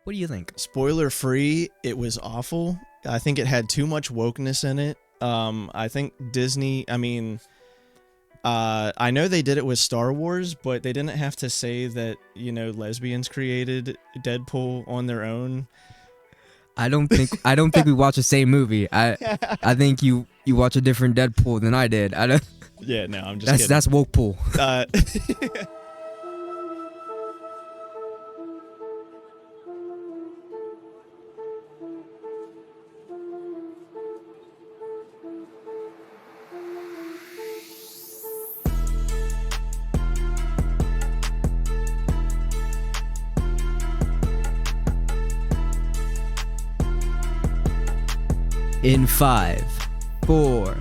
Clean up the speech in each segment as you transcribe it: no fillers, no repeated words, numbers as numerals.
What do you think? Spoiler free, it was awful. I think it had too much wokeness in it. I think Disney, I know they did it with Star Wars, but they didn't have to say that, lesbians created Deadpool on their own. I don't think we watched the same movie. I think you watch a different Deadpool than I did. I don't. Yeah, no, I'm just kidding. That's woke pool. In 5, 4,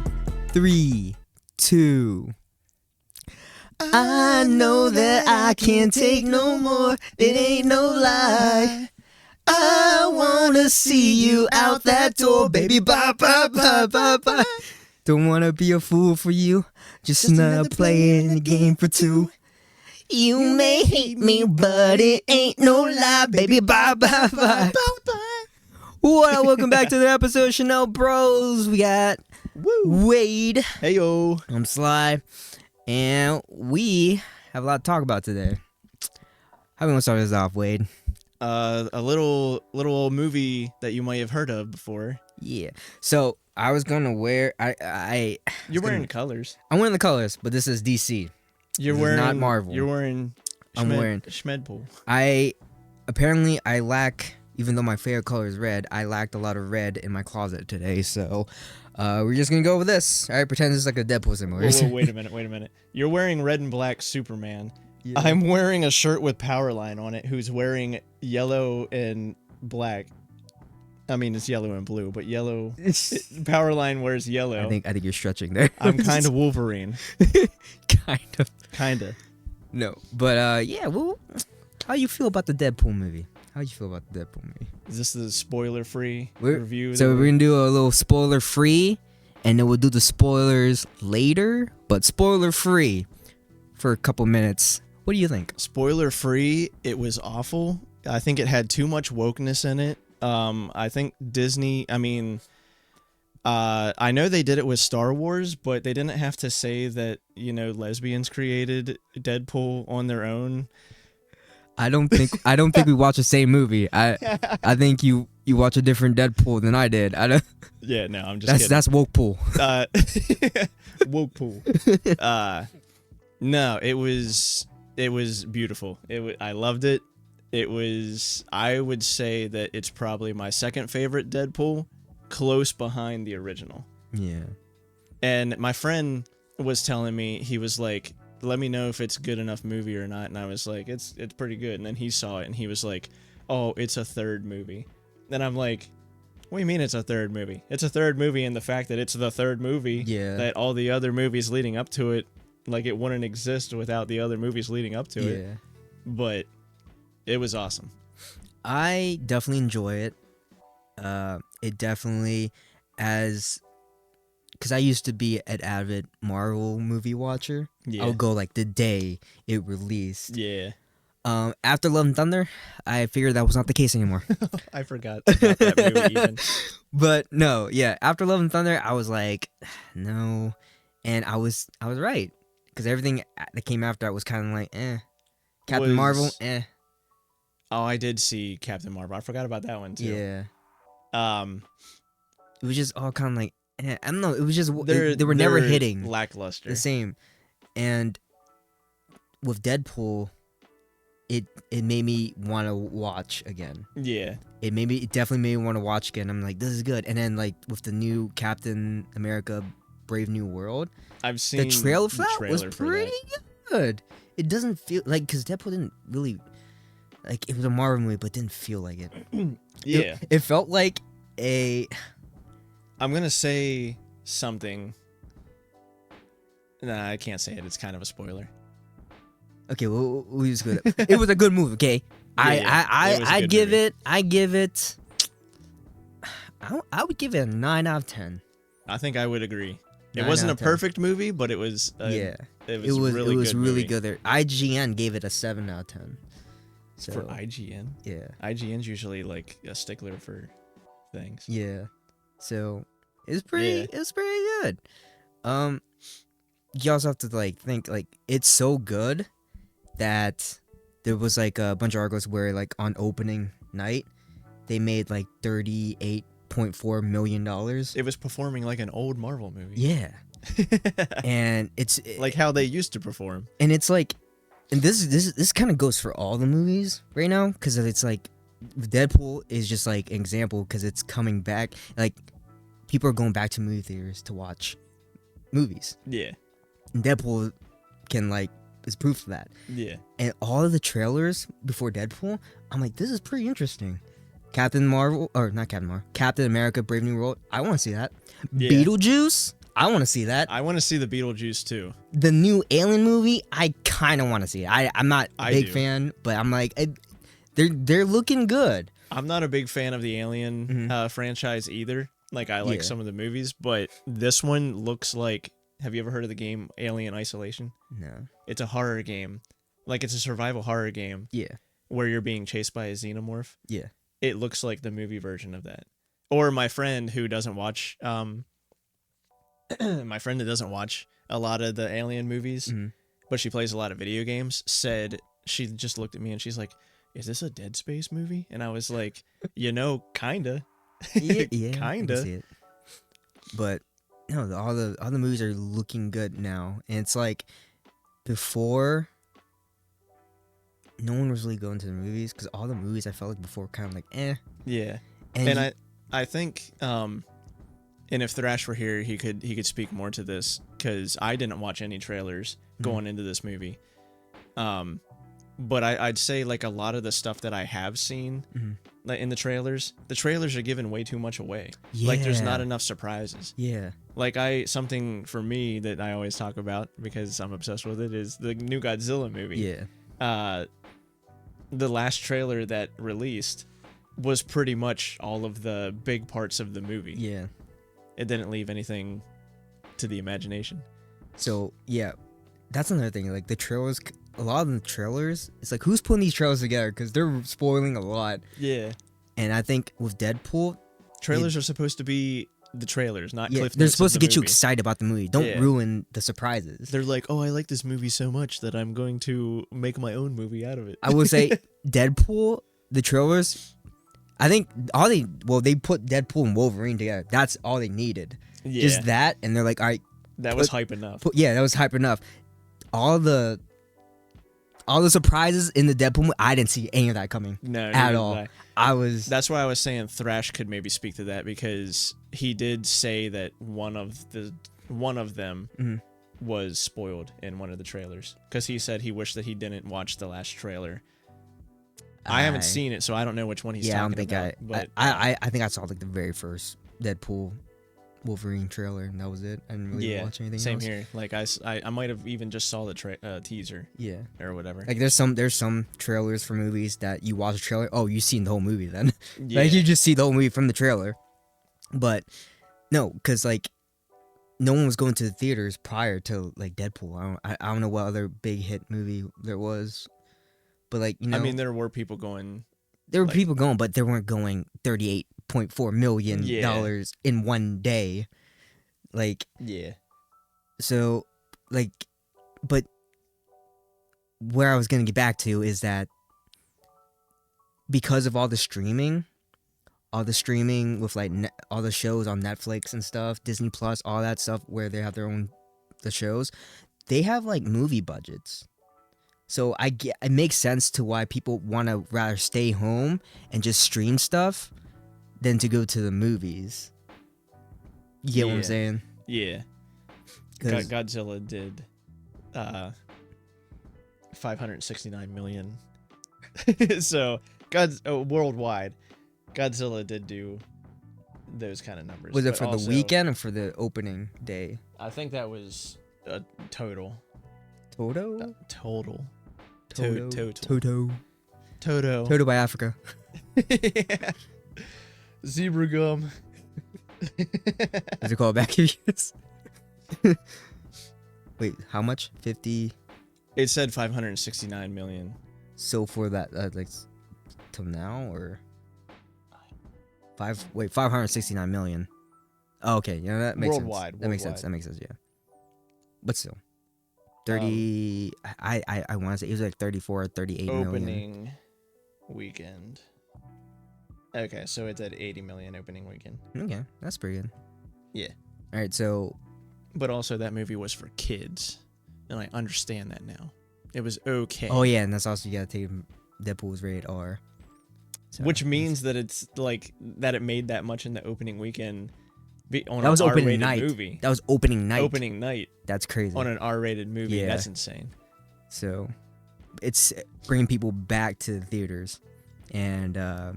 3, 2. I know that I can't take no more. It ain't no lie. I wanna see you out that door, baby. Bye, bye, bye, bye, bye. Don't wanna be a fool for you. Just another playing the game for two. You may hate me, but it ain't no lie, baby. Bye, bye, bye. What up, welcome back to the episode of ShinoBroz. We got Wade. Hey, yo. I'm Sly. And we have a lot to talk about today. How do we want to start this off, Wade? A little old movie that you might have heard of before. Yeah. So I was gonna wear You're wearing colors. I'm wearing the colors, but this is DC. You're wearing not Marvel. You're wearing I'm wearing Schmedpool. I lack, even though my favorite color is red, I lacked a lot of red in my closet today, so we're just gonna go with this. Alright, pretend this is like a Deadpool similar. Whoa, wait a minute. You're wearing red and black Superman. Yeah. I'm wearing a shirt with Powerline on it who's wearing yellow and black. I mean, it's yellow and blue, but yellow. Powerline wears yellow. I think you're stretching there. I'm kind of Wolverine. Kinda. No, but yeah. Well, how you feel about the Deadpool movie? Is this the spoiler-free We're- review? So we're gonna do a little spoiler-free, and then we'll do the spoilers later. But spoiler-free for a couple minutes. What do you think? Spoiler-free, it was awful. I think it had too much wokeness in it. I think Disney, I know they did it with Star Wars, but they didn't have to say that, lesbians created Deadpool on their own. I don't think we watched the same movie. I think you watch a different Deadpool than I did. I don't. Yeah, no, I'm just kidding. That's woke pool. Woke pool. No, it was beautiful. I loved it. I would say that it's probably my second favorite Deadpool, close behind the original. Yeah. And my friend was telling me, he was like, let me know if it's good enough movie or not. And I was like, it's pretty good. And then he saw it and he was like, oh, it's a third movie. Then I'm like, what do you mean it's a third movie? It's a third movie, and the fact that it's the third movie, that all the other movies leading up to it, like, it wouldn't exist without the other movies leading up to it. But it was awesome. I definitely enjoy it. It definitely, because I used to be an avid Marvel movie watcher. Yeah. I would go like the day it released. Yeah. After Love and Thunder, I figured that was not the case anymore. I forgot about that movie even. But no, yeah. After Love and Thunder, I was like, no, and I was right, because everything that came after it was kind of like, Captain Marvel, Oh, I did see Captain Marvel. I forgot about that one too. Yeah. It was just all kind of like, I don't know. It was just they were never hitting lackluster. the same, and with Deadpool, it made me want to watch again. Yeah. It definitely made me want to watch again. I'm like, this is good. And then like with the new Captain America Brave New World, I've seen the trailer for that was pretty good. It doesn't feel like, because Deadpool didn't really, like, it was a Marvel movie, but didn't feel like it. Yeah. It felt like a... I'm going to say something. Nah, I can't say it. It's kind of a spoiler. Okay, we'll just go. It was a good movie, okay? I give it... I would give it a 9 out of 10. I think I would agree. It wasn't a perfect movie, but it was... It was really really good good there. IGN gave it a 7 out of 10. So For IGN? yeah, IGN's usually like a stickler for things. yeah. So it's Yeah. pretty good. You also have to like think like it's so good that there was like a bunch of articles where like on opening night they made like $38.4 million. It was performing like an old Marvel movie. Yeah, and it's Like how they used to perform. and it's like, and this kind of goes for all the movies right now because it's like Deadpool is just like an example because it's coming back. Like people are going back to movie theaters to watch movies. Yeah. And Deadpool can like is proof of that. Yeah. And all of the trailers before Deadpool, I'm like, this is pretty interesting. Captain America: Brave New World, I want to see that. Yeah. Beetlejuice, I want to see that. I want to see the Beetlejuice too. The new Alien movie, I kind of want to see it. I'm not a big do. fan, but I'm like, they're looking good. I'm not a big fan of the Alien franchise either. Like I like some of the movies, but this one looks like. Have you ever heard of the game Alien Isolation? No. It's a horror game. Like it's a survival horror game. Yeah. Where you're being chased by a xenomorph. Yeah. It looks like the movie version of that. Or my friend who doesn't watch my friend that doesn't watch a lot of the Alien movies, but she plays a lot of video games, said she just looked at me and she's like, "Is this a Dead Space movie?" And I was like, kinda. Yeah, Kinda. I can see it. But no, all the movies are looking good now, and it's like before, no one was really going to the movies because all the movies I felt like before were kind of like Yeah. And I think and if Thrash were here, he could speak more to this because I didn't watch any trailers going into this movie. But I'd say like a lot of the stuff that I have seen like in the trailers are giving way too much away. Like there's not enough surprises. Yeah. Like something for me that I always talk about because I'm obsessed with it is the new Godzilla movie. Yeah. The last trailer that released was pretty much all of the big parts of the movie. Yeah. It didn't leave anything to the imagination. So yeah, that's another thing. Like the trailers, a lot of the trailers, it's like who's putting these trailers together because they're spoiling a lot. Yeah. And I think with Deadpool, trailers are supposed to be the trailers, not cliff notes. They're supposed to of the get you movie. excited about the movie. Don't ruin the surprises. They're like, oh, I like this movie so much that I'm going to make my own movie out of it. I will say Deadpool, the trailers, I think they put Deadpool and Wolverine together. That's all they needed. Yeah. Just that, and they're like, all right. That was hype enough. That was hype enough. All the surprises in the Deadpool movie, I didn't see any of that coming. No, at all. That's why I was saying Thrash could maybe speak to that because he did say that one of them was spoiled in one of the trailers because he said he wished that he didn't watch the last trailer. I haven't seen it, so I don't know which one he's talking about. I think I saw like the very first Deadpool Wolverine trailer, and that was it. I didn't really watch anything same else. here. Like I might have even just saw the teaser. Yeah. Or whatever. Like there's some trailers for movies that you watch a trailer, oh, you've seen the whole movie then. Yeah. Like you just see the whole movie from the trailer. But no, because like no one was going to the theaters prior to like Deadpool. I don't know what other big hit movie there was. But like, you know, I mean, there were people going. There were people going, but they weren't going $38.4 million in one day. Like, yeah. So, like, but where I was going to get back to is that because of all the streaming with like all the shows on Netflix and stuff, Disney Plus, all that stuff where they have their own the shows, they have like movie budgets. So it makes sense to why people want to rather stay home and just stream stuff than to go to the movies. You get what I'm saying? Yeah. Godzilla did 569 million. So worldwide, Godzilla did do those kind of numbers. Was it for the weekend or for the opening day? I think that was a total. Toto? Total. Toto by Africa. Yeah. Zebra gum. Is it called back? Wait, how much? 50? It said 569 million. so for that, like, till now, or 569 million. Oh, okay, yeah, that makes Worldwide, sense. That makes sense. That makes sense. Yeah, but still, 30. I want to say it was like 34, 38 million. Opening weekend. Okay, so it's at 80 million opening weekend. Okay, that's pretty good. Yeah. All right, so. But also that movie was for kids, and I understand that now. It was okay. Oh yeah, and that's also you gotta take Deadpool was rated R. So, which means that it's like that it made that much in the opening weekking. On that was an opening R-rated night. Movie. That was opening night. Opening night. That's crazy. On an R-rated movie. Yeah. That's insane. So, it's bringing people back to the theaters, and I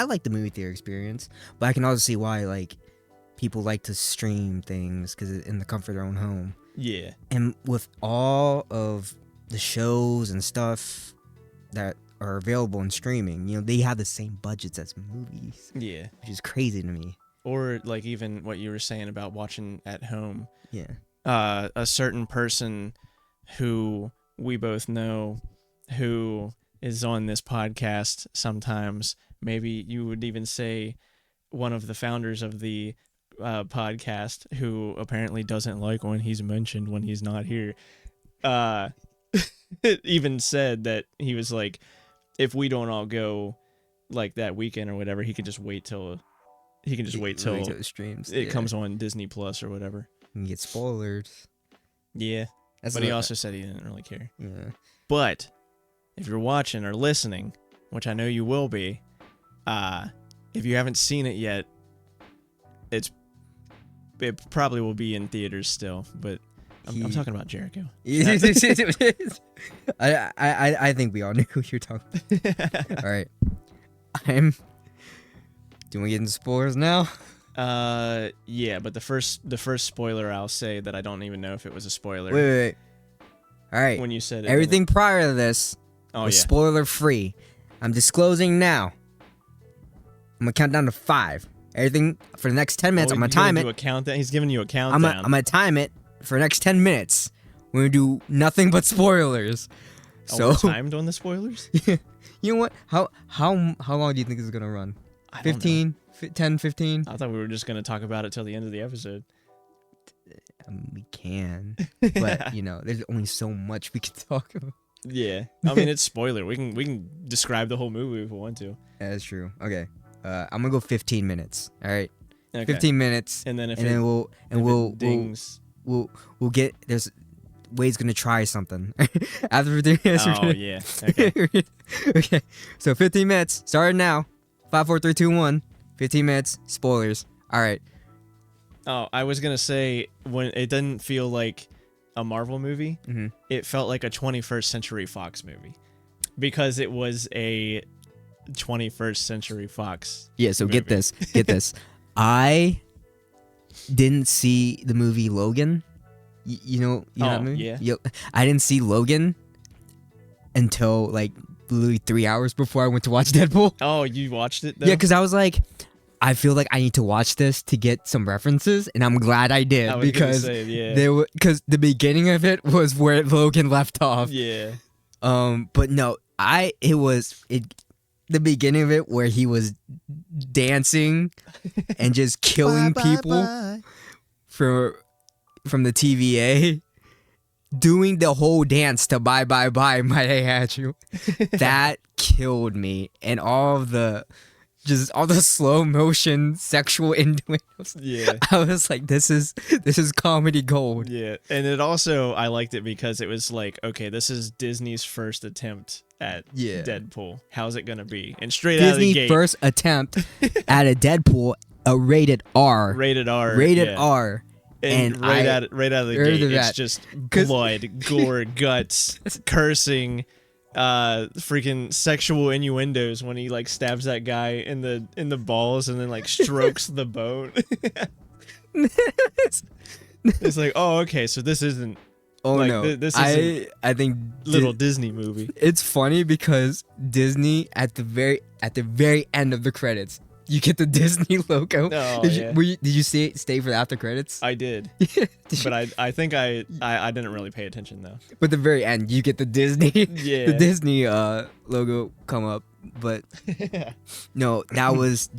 like the movie theater experience, but I can also see why like people like to stream things because in the comfort of their own home. Yeah. And with all of the shows and stuff that are available in streaming, you know, they have the same budgets as movies. Yeah. Which is crazy to me. Or like even what you were saying about watching at home. Yeah. A certain person who we both know who is on this podcast sometimes, maybe you would even say one of the founders of the podcast, who apparently doesn't like when he's mentioned when he's not here, even said that he was like, if we don't all go like that weekend or whatever, he can just wait till it streams. It comes on Disney Plus or whatever. You can get spoilers. Yeah. But he also said he didn't really care. Yeah. But if you're watching or listening, which I know you will be, if you haven't seen it yet, it probably will be in theaters still, but I'm talking about Jericho. I think we all knew who you're talking about. All right. Do we get into spoilers now? Yeah, but the first spoiler I'll say that I don't even know if it was a spoiler. Wait. All right. When you said everything prior to this was spoiler free. I'm disclosing now. I'm gonna count down to 5. Everything for the next 10 minutes. I'm gonna time it. He's giving you a countdown. I'm gonna time it for the next 10 minutes. We're gonna do nothing but spoilers. So we're timed on the spoilers? You know what? How long do you think this is gonna run? 15, 10, 15? I thought we were just gonna talk about it till the end of the episode. We can, but you know, there's only so much we can talk about. Yeah, I mean it's spoiler. We can describe the whole movie if we want to. Yeah, that's true. Okay, I'm gonna go 15 minutes. All right, okay. 15 minutes, and then we'll get there's. Wade's gonna try something after 15 minutes. Oh yeah. Okay. Okay. So 15 minutes. Starting now. 5, 4, 3, 2, 1. 15 minutes. Spoilers. All right. Oh, I was gonna say when it didn't feel like a Marvel movie, it felt like a 21st Century Fox movie because it was a 21st Century Fox. Yeah. So movie. get this. I didn't see the movie Logan. You know that movie? Yeah. I didn't see Logan until like literally 3 hours before I went to watch Deadpool. Oh, you watched it though? Yeah, because I was like, I feel like I need to watch this to get some references, and I'm glad I did because the beginning of it was where Logan left off. Yeah. But no, the beginning of it where he was dancing and just killing people from the TVA, doing the whole dance to bye bye bye might I add you. That killed me, and all the slow motion sexual innuendos. Yeah, I was like, this is comedy gold. Yeah, and it also I liked it because it was like, okay, this is Disney's first attempt at Deadpool. How's it gonna be? And straight out of the gate, Disney's first attempt at a Deadpool, a rated R. Rated R. And right out of the gate, it's just blood, gore, guts, cursing, freaking sexual innuendos when he like stabs that guy in the balls and then like strokes the bone. It's like, oh, okay, so this isn't. Oh like, no! This isn't I think little Disney movie. It's funny because Disney at the very end of the credits, You get the Disney logo. Oh, Did you stay for the after credits? I did. But I think I didn't really pay attention though. But the very end, you get the Disney, Yeah. the Disney logo come up. But no, that was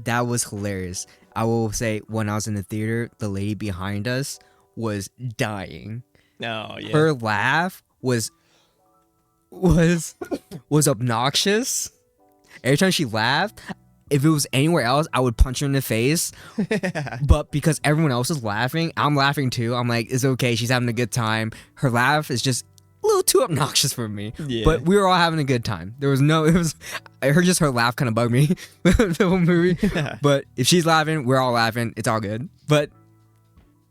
hilarious. I will say when I was in the theater, the lady behind us was dying. No, yeah. Her laugh was obnoxious. Every time she laughed, if it was anywhere else, I would punch her in the face. But because everyone else is laughing, I'm laughing too. I'm like, it's okay. She's having a good time. Her laugh is just a little too obnoxious for me. Yeah. But we were all having a good time. I heard just her laugh kind of bugged me the whole movie. But if she's laughing, we're all laughing. It's all good. But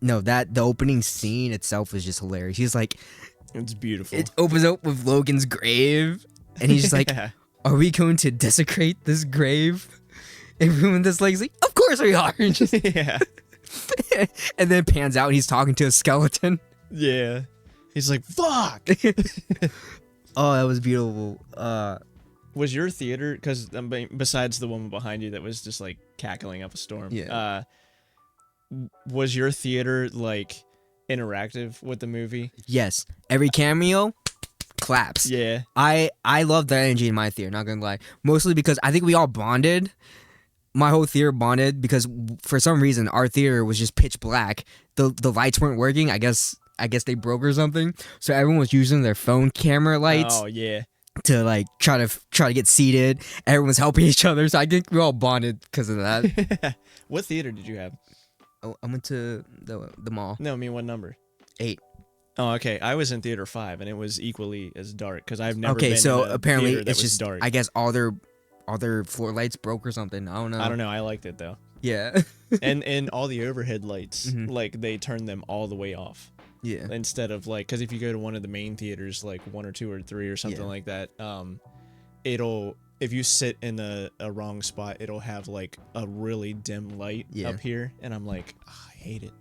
no, the opening scene itself is just hilarious. He's like, it's beautiful. it opens up with Logan's grave, and he's just like, are we going to desecrate this grave and ruin this legacy? Of course we are. And just, Yeah. and then it pans out and he's talking to a skeleton. Yeah. He's like, fuck. Oh, that was beautiful. Was your theater, because besides the woman behind you that was just like cackling up a storm, Yeah. Was your theater like interactive with the movie? Yes. Every cameo claps. Yeah. I love the energy in my theater, not gonna lie. Mostly because I think we all bonded. My whole theater bonded because for some reason our theater was just pitch black. The lights weren't working. I guess they broke or something. So everyone was using their phone camera lights. Oh yeah. To like try to get seated. Everyone's helping each other. So I think we all bonded because of that. What theater did you have? Oh, I went to the mall. No, I mean what number? 8. Oh, okay. I was in theater 5, and it was equally as dark because I've never. Okay, been so in a apparently theater that it's was just dark. I guess all their floor lights broke or something. I don't know. I don't know. I liked it though. Yeah. and all the overhead lights, Mhm. like they turned them all the way off. Yeah. Instead of like, because if you go to one of the main theaters, like 1 or 2 or 3 or something Yeah. like that, if you sit in a wrong spot, it'll have like a really dim light Yeah. up here, and I'm like, I hate it.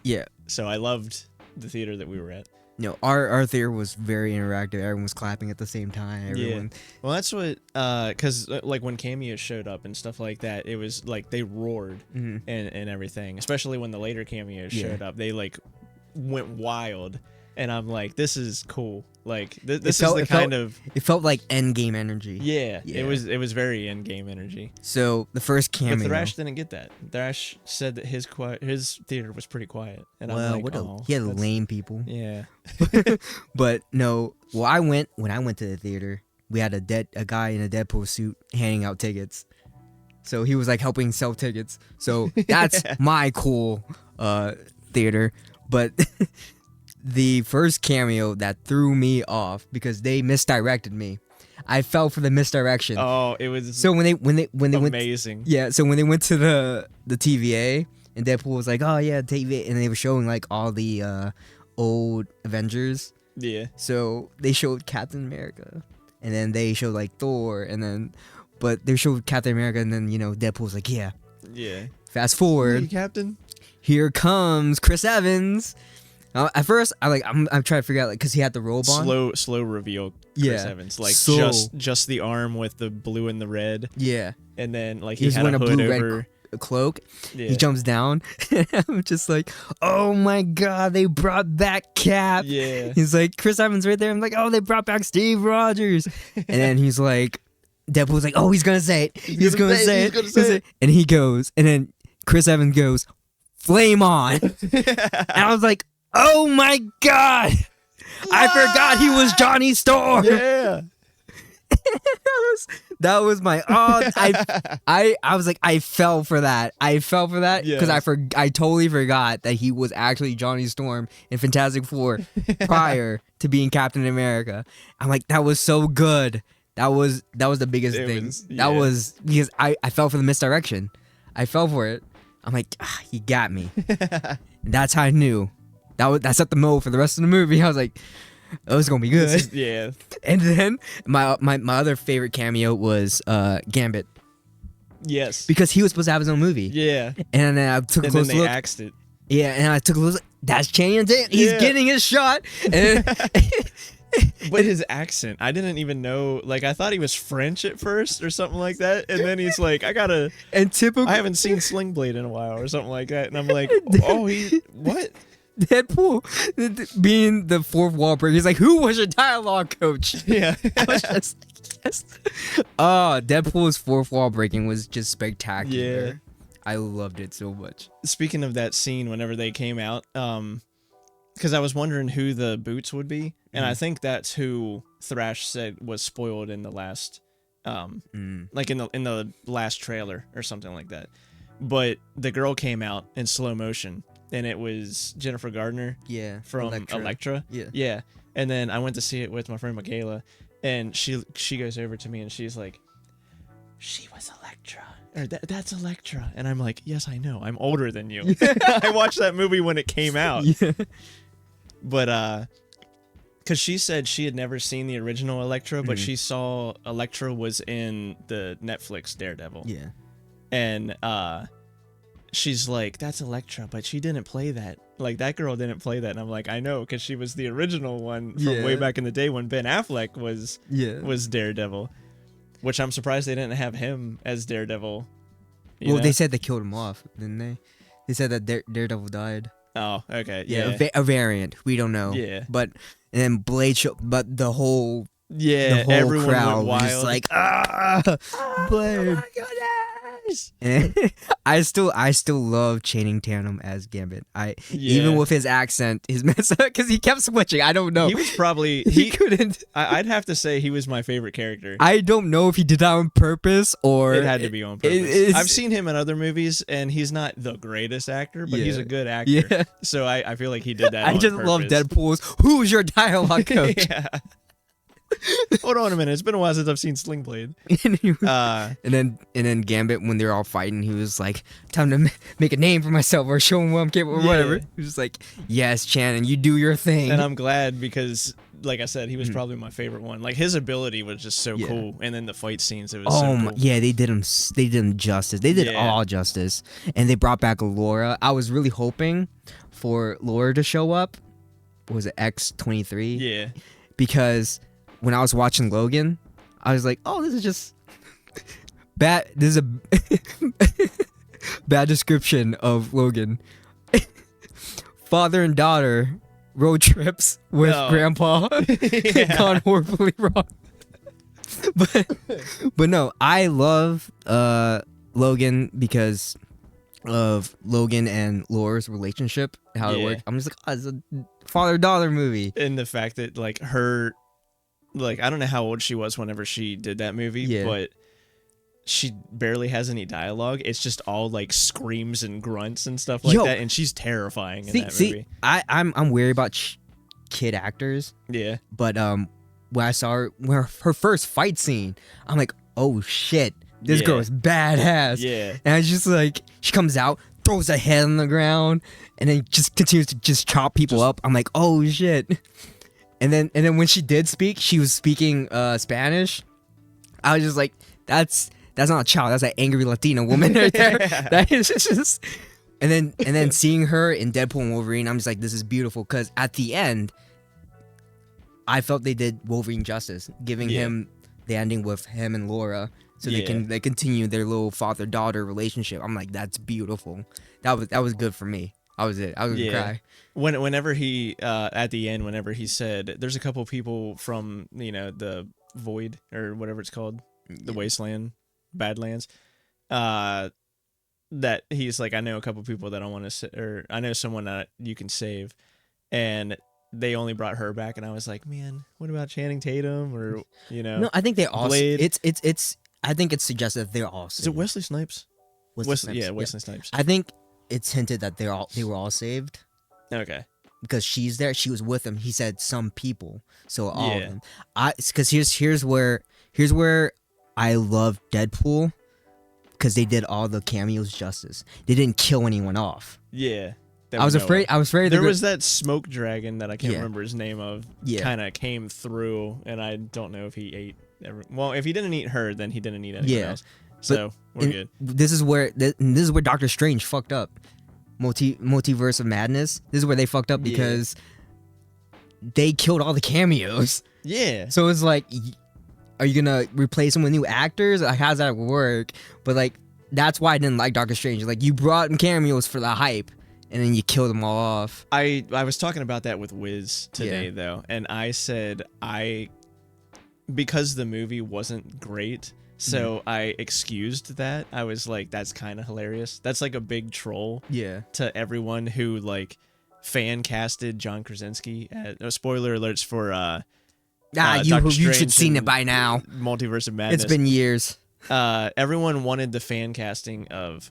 Yeah. So I loved the theater that we were at. No, our theater was very interactive. Everyone was clapping at the same time. Everyone. Well, that's what, because like when cameos showed up and stuff like that, it was like they roared Mhm. and everything. Especially when the later cameos Yeah. showed up, they like went wild, and I'm like, this is cool. Like this is felt- the it kind felt- of It felt like end game energy. yeah, Yeah. It was very end game energy. So the first cameo. But Thrash didn't get that. Thrash said that his theater was pretty quiet, and I'm like, he had that's- lame people. Yeah. But no, when I went to the theater, we had a guy in a Deadpool suit handing out tickets. So he was like helping sell tickets. So that's my cool theater. But the first cameo that threw me off because they misdirected me. I fell for the misdirection. Oh, it was So when they went amazing. yeah, so when they went to the TVA and Deadpool was like, "Oh yeah, TVA," and they were showing like all the old Avengers. Yeah. So they showed Captain America, and then they showed like Thor, but they showed Captain America, and then Deadpool's like, "Yeah." Yeah. Fast forward, Hey, Captain. here comes Chris Evans. At first, I'm trying to figure out because he had the robe on. Slow reveal. Chris Evans, like So- just the arm with the blue and the red, Yeah, and then like he he was had wearing a a hood blue over. red cloak. Yeah. He jumps down. I'm just like, oh my god, they brought back Cap. Yeah. He's like, Chris Evans right there. I'm like, oh, they brought back Steve Rogers. And then he's like, Deadpool's like, oh, he's gonna say it. He's gonna say it. And he goes, and then Chris Evans goes, flame on. And I was like, oh my god, I forgot he was Johnny Storm. Yeah. that was my I was like, I fell for that because Yes. I totally forgot that he was actually Johnny Storm in Fantastic Four prior to being Captain America. I'm like, that was so good. That was the biggest thing. That was because I fell for the misdirection. I fell for it. I'm like, he got me. And that's how I knew. That set the mode for the rest of the movie. I was like, oh, it's gonna be good. Yeah. And then my other favorite cameo was Gambit Yes. because he was supposed to have his own movie. Yeah. And then I took a And then close they look. axed it. Yeah, and I took a close look. That's changing it. He's Yeah. getting his shot. And But his accent, I didn't even know. Like, I thought he was French at first or something like that, and then he's like, and typical. I haven't seen Sling Blade in a while or something like that, and I'm like, oh, what? Deadpool being the fourth wall breaker. He's like, who was your dialogue coach? Yeah. I was just like, yes. Deadpool's fourth wall breaking was just spectacular. Yeah. I loved it so much. Speaking of that scene, whenever they came out, because I was wondering who the Boots would be, and I think that's who Thrash said was spoiled in the last, like in the last trailer or something like that. But the girl came out in slow motion, and it was Jennifer Gardner. Yeah, from Elektra. Yeah. And then I went to see it with my friend Michaela, and she goes over to me and she's like, "She was Elektra." Or that's Elektra. And I'm like, yes, I know. I'm older than you. I watched that movie when it came out. Yeah. But, because she said she had never seen the original Elektra, but she saw Elektra was in the Netflix Daredevil. Yeah. And, she's like, that's Elektra, but she didn't play that. Like, that girl didn't play that. And I'm like, I know, because she was the original one from way back in the day when Ben Affleck was Daredevil. Which I'm surprised they didn't have him as Daredevil. Well, they said they killed him off, didn't they? They said that Daredevil died. Oh, okay. Yeah, a variant. We don't know. Yeah. But and then Blade but the whole everyone crowd went wild. was just like, Blade. Oh my goodness. And I still love Channing Tatum as Gambit. Even with his accent, his mess up because he kept switching. I don't know. He was probably he couldn't. I'd have to say he was my favorite character. I don't know if he did that on purpose or it had to be on purpose. I've seen him in other movies, and he's not the greatest actor, but he's a good actor. Yeah. So I feel like he did that. I just love Deadpool's. Who's your dialogue coach? Yeah. Hold on a minute. It's been a while since I've seen Sling Blade. And then Gambit, when they're all fighting, he was like, "Time to make a name for myself or show him what I'm capable of," whatever. He was just like, "Yes, Shannon, you do your thing." And I'm glad because, like I said, he was probably my favorite one. Like, his ability was just so cool, and then the fight scenes, it was so cool. Yeah, they did him justice. They did all justice, and they brought back Laura. I was really hoping for Laura to show up. What was it, X-23? Yeah, because when I was watching Logan, I was like, "Oh, this is just bad. This is a bad description of Logan." Father and daughter road trips with Grandpa gone horribly wrong. But no, I love Logan because of Logan and Laura's relationship, how it worked. I'm just like, it's a father-daughter movie, and the fact that like her. Like, I don't know how old she was whenever she did that movie, but she barely has any dialogue. It's just all like screams and grunts and stuff like that, and she's terrifying in that movie. I'm wary about kid actors. Yeah. But when I saw her first fight scene, I'm like, oh shit, this girl is badass. Yeah. And I was just like, she comes out, throws her head on the ground, and then just continues to just chop people up. I'm like, oh shit. And then when she did speak, she was speaking Spanish. I was just like, that's not a child, that's an angry Latina woman right there. That is just. And then seeing her in Deadpool and Wolverine, I'm just like, this is beautiful, because at the end, I felt they did Wolverine justice, giving him the ending with him and Laura, so they continue their little father-daughter relationship. I'm like, that's beautiful. That was good for me. I was gonna cry. Whenever he at the end, whenever he said, "There's a couple people from the Void or whatever it's called, the Wasteland, Badlands," that he's like, "I know a couple people that I want to, or I know someone that you can save," and they only brought her back, and I was like, man, what about Channing Tatum or No, I think they all. Blade? It's. I think it's suggested that they're all. Is it Wesley Snipes? Wesley Snipes. I think it's hinted that they were all saved. Okay. Because she's there, she was with him. He said some people, so all of them. Because here's where I love Deadpool, because they did all the cameos justice. They didn't kill anyone off. Yeah. I was afraid. There was that smoke dragon that I can't remember his name of. Yeah. Kind of came through, and I don't know if he ate. Well, if he didn't eat her, then he didn't eat anyone else. So we're good. This is where Doctor Strange fucked up. Multiverse of Madness. This is where they fucked up, because they killed all the cameos. Yeah. So it's like, are you gonna replace them with new actors? Like, how's that work? But like, that's why I didn't like Doctor Strange. Like, you brought in cameos for the hype, and then you killed them all off. I was talking about that with Wiz today though, and I said because the movie wasn't great, so I excused that. I was like, that's kind of hilarious. That's like a big troll to everyone who like fan casted John Krasinski. Spoiler alerts for you should have seen it by now. Multiverse of Madness. It's been years. Everyone wanted the fan casting of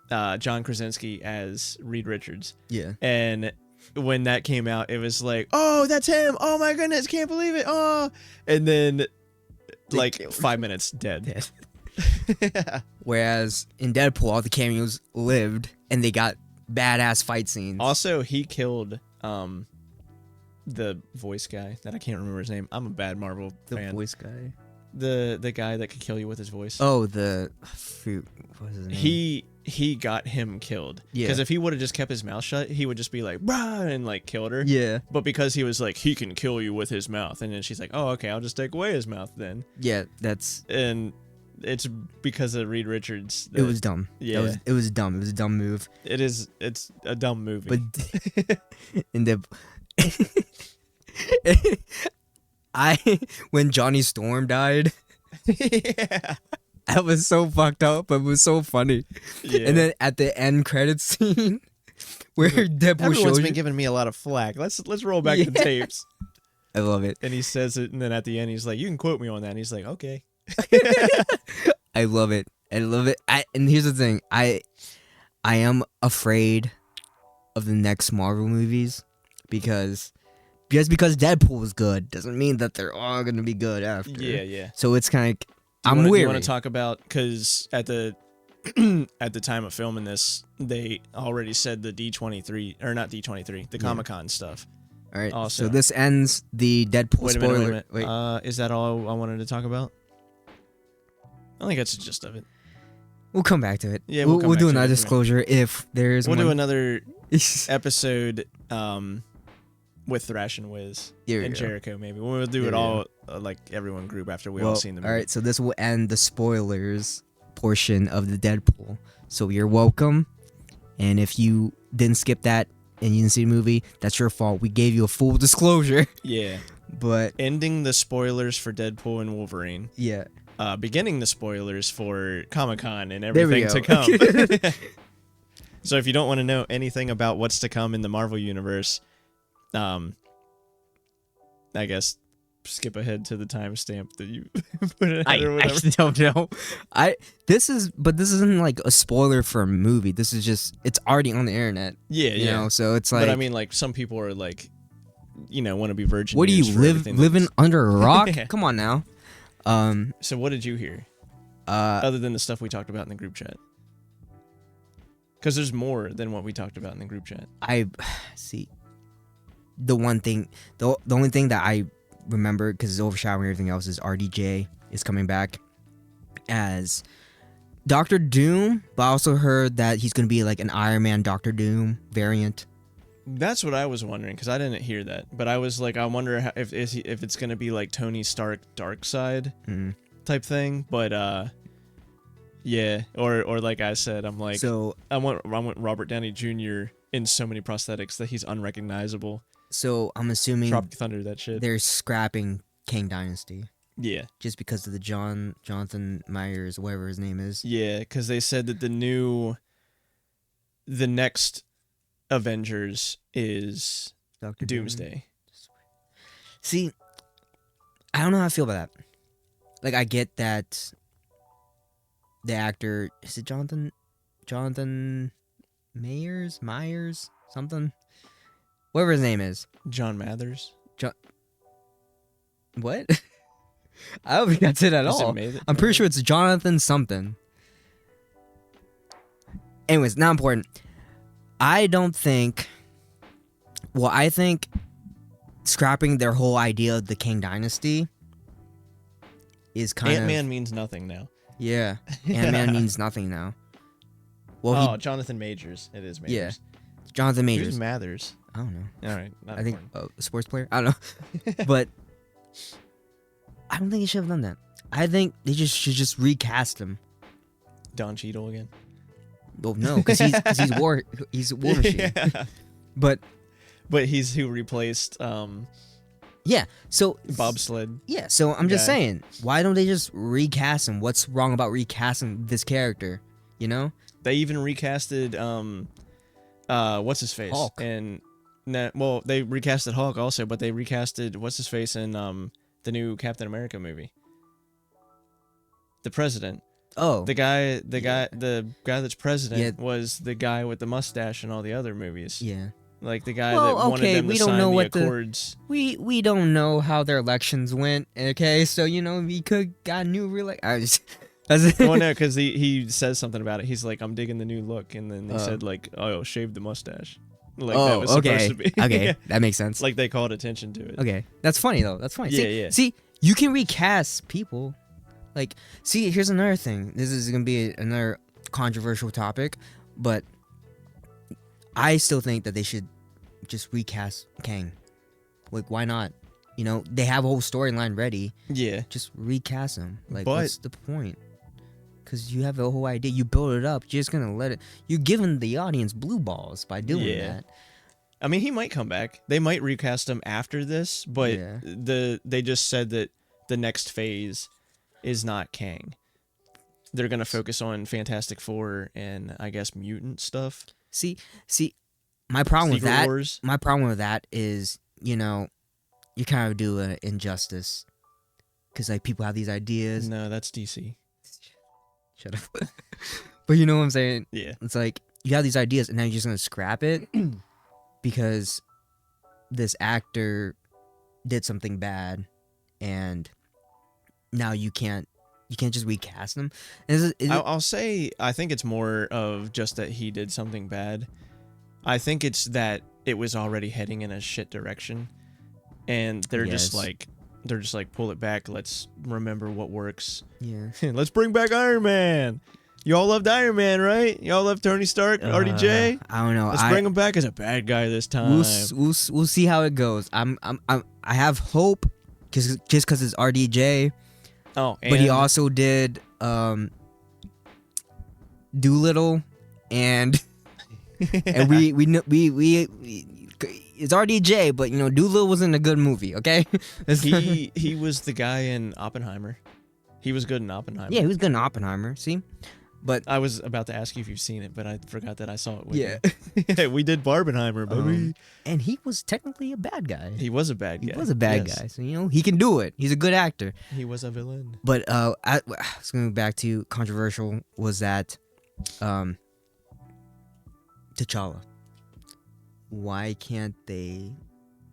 John Krasinski as Reed Richards. Yeah. And when that came out, it was like, oh, that's him. Oh my goodness, can't believe it. Oh, and then like 5 minutes dead. Whereas in Deadpool, all the cameos lived and they got badass fight scenes. Also, he killed the voice guy that I can't remember his name. I'm a bad Marvel fan. The voice guy. The guy that could kill you with his voice. Oh, what was his name? He got him killed. Yeah. Because if he would have just kept his mouth shut, he would just be like, brah, and like killed her. Yeah. But because he was like, he can kill you with his mouth. And then she's like, oh, okay, I'll just take away his mouth then. Yeah, that's... And it's because of Reed Richards. It was dumb. Yeah. It was dumb. It was a dumb move. It's a dumb movie. But in the... when Johnny Storm died... Yeah. That was so fucked up, but it was so funny. Yeah. And then at the end credit scene, where Deadpool Everyone's shows been you, giving me a lot of flack. Let's roll back the tapes. I love it. And he says it, and then at the end, he's like, you can quote me on that. And he's like, okay. I love it. I love it. And here's the thing. I am afraid of the next Marvel movies because Deadpool is good doesn't mean that they're all going to be good after. Yeah. So it's kind of... I'm weary. You want to talk about, because at the time of filming this, they already said the D23, or not D23, the Comic-Con stuff. All right, also. so this ends the Deadpool spoiler. Wait a minute. Is that all I wanted to talk about? I think that's the gist of it. We'll come back to it. Yeah, we'll do to another it. disclosure if there's We'll one. do another episode with Thrash and Wiz and Jericho, maybe. We'll do it all like everyone group after we all seen the movie. All right, so this will end the spoilers portion of the Deadpool. So you're welcome. And if you didn't skip that and you didn't see the movie, that's your fault. We gave you a full disclosure. Yeah. But ending the spoilers for Deadpool and Wolverine. Yeah. Beginning the spoilers for Comic-Con and everything to come. So if you don't want to know anything about what's to come in the Marvel Universe, I guess skip ahead to the timestamp that you put it at or whatever. I don't know. This isn't like a spoiler for a movie. This is just, it's already on the internet. Yeah, you know, so it's like. But I mean, like, some people are like, want to be virgin. What do you living under a rock? Come on now. So what did you hear? Other than the stuff we talked about in the group chat. Because there's more than what we talked about in the group chat. I see. The only thing that I remember, because it's overshadowing everything else, is RDJ is coming back as Doctor Doom, but I also heard that he's going to be like an Iron Man Doctor Doom variant. That's what I was wondering, because I didn't hear that. But I was like, I wonder if it's going to be like Tony Stark Darkseid type thing. But yeah, or like I said, I'm like, so I want Robert Downey Jr. in so many prosthetics that he's unrecognizable. So I'm assuming Tropic Thunder, that shit. They're scrapping Kang Dynasty. Yeah. Just because of the Jonathan Myers, whatever his name is. Yeah, because they said that the next Avengers is Dr. Doomsday. See, I don't know how I feel about that. Like, I get that the actor, is it Jonathan Myers, something? Whatever his name is. John Mathers? What? I don't think that's it at all. I'm pretty sure it's Jonathan something. Anyways, not important. I think scrapping their whole idea of the Kang Dynasty is kind of... Ant-Man means nothing now. Yeah, Ant-Man means nothing now. Well, Jonathan Majors. It is Majors. Yeah, Jonathan Majors. Who's Mathers? I don't know. All right. Not I think important. a sports player. I don't know, but I don't think he should have done that. I think they should just recast him. Don Cheadle again. Well, no, because he's War Machine. Yeah. But he's who replaced yeah, so Bobsled. yeah, so I'm just guy. saying, why don't they just recast him? What's wrong about recasting this character? You know? They even recasted what's his face? Hulk. And well, they recasted Hulk also, but they recasted what's his face in the new Captain America movie. The president. Oh, The guy that's president Yeah. was the guy with the mustache in all the other movies. yeah. Like the guy Well, that wanted okay, them to we don't sign know the what the- accords. We don't know how their elections went. Okay, so we could got new I just. Well, no, because he says something about it. He's like, I'm digging the new look, and then he Oh. said like, oh, shave the mustache. Like Oh, that was okay. supposed to be. Okay, Yeah. that makes sense. Like they called attention to it. Okay, that's funny though. That's funny. Yeah. See, you can recast people. Like, see, here's another thing. This is gonna be another controversial topic, but I still think that they should just recast Kang. Like, why not? They have a whole storyline ready. Yeah. Just recast him. Like, But- what's the point? Because you have a whole idea. You build it up. You're just gonna let it. You're giving the audience blue balls by doing Yeah. that. I mean, he might come back. They might recast him after this, but Yeah. they just said that the next phase is not Kang. They're gonna focus on Fantastic Four and I guess mutant stuff. See, my problem with Secret that. Wars. My problem with that is, you kind of do an injustice. Because, like, people have these ideas. No, that's DC. Shut up. But you know what I'm saying? Yeah. It's like, you have these ideas, and now you're just going to scrap it because this actor did something bad, and now you can't just recast them. I'll say I think it's more of just that he did something bad. I think it's that it was already heading in a shit direction, and they're just like pull it back. Let's remember what works. Yeah. Let's bring back Iron Man. Y'all loved Iron Man, right? Y'all love Tony Stark, RDJ. I don't know. Let's bring him back as a bad guy this time. We'll see how it goes. I have hope just because it's RDJ. Oh, But he also did Doolittle and and we it's RDJ, but Doolittle wasn't a good movie, okay? he was the guy in Oppenheimer. He was good in Oppenheimer. Yeah, he was good in Oppenheimer, see? But I was about to ask you if you've seen it, but I forgot that I saw it with yeah. you. We did Barbenheimer, baby. And he was technically a bad guy. He was a bad guy. He was a bad Yes. guy. So, he can do it. He's a good actor. He was a villain. But let's go back to controversial was that T'Challa. Why can't they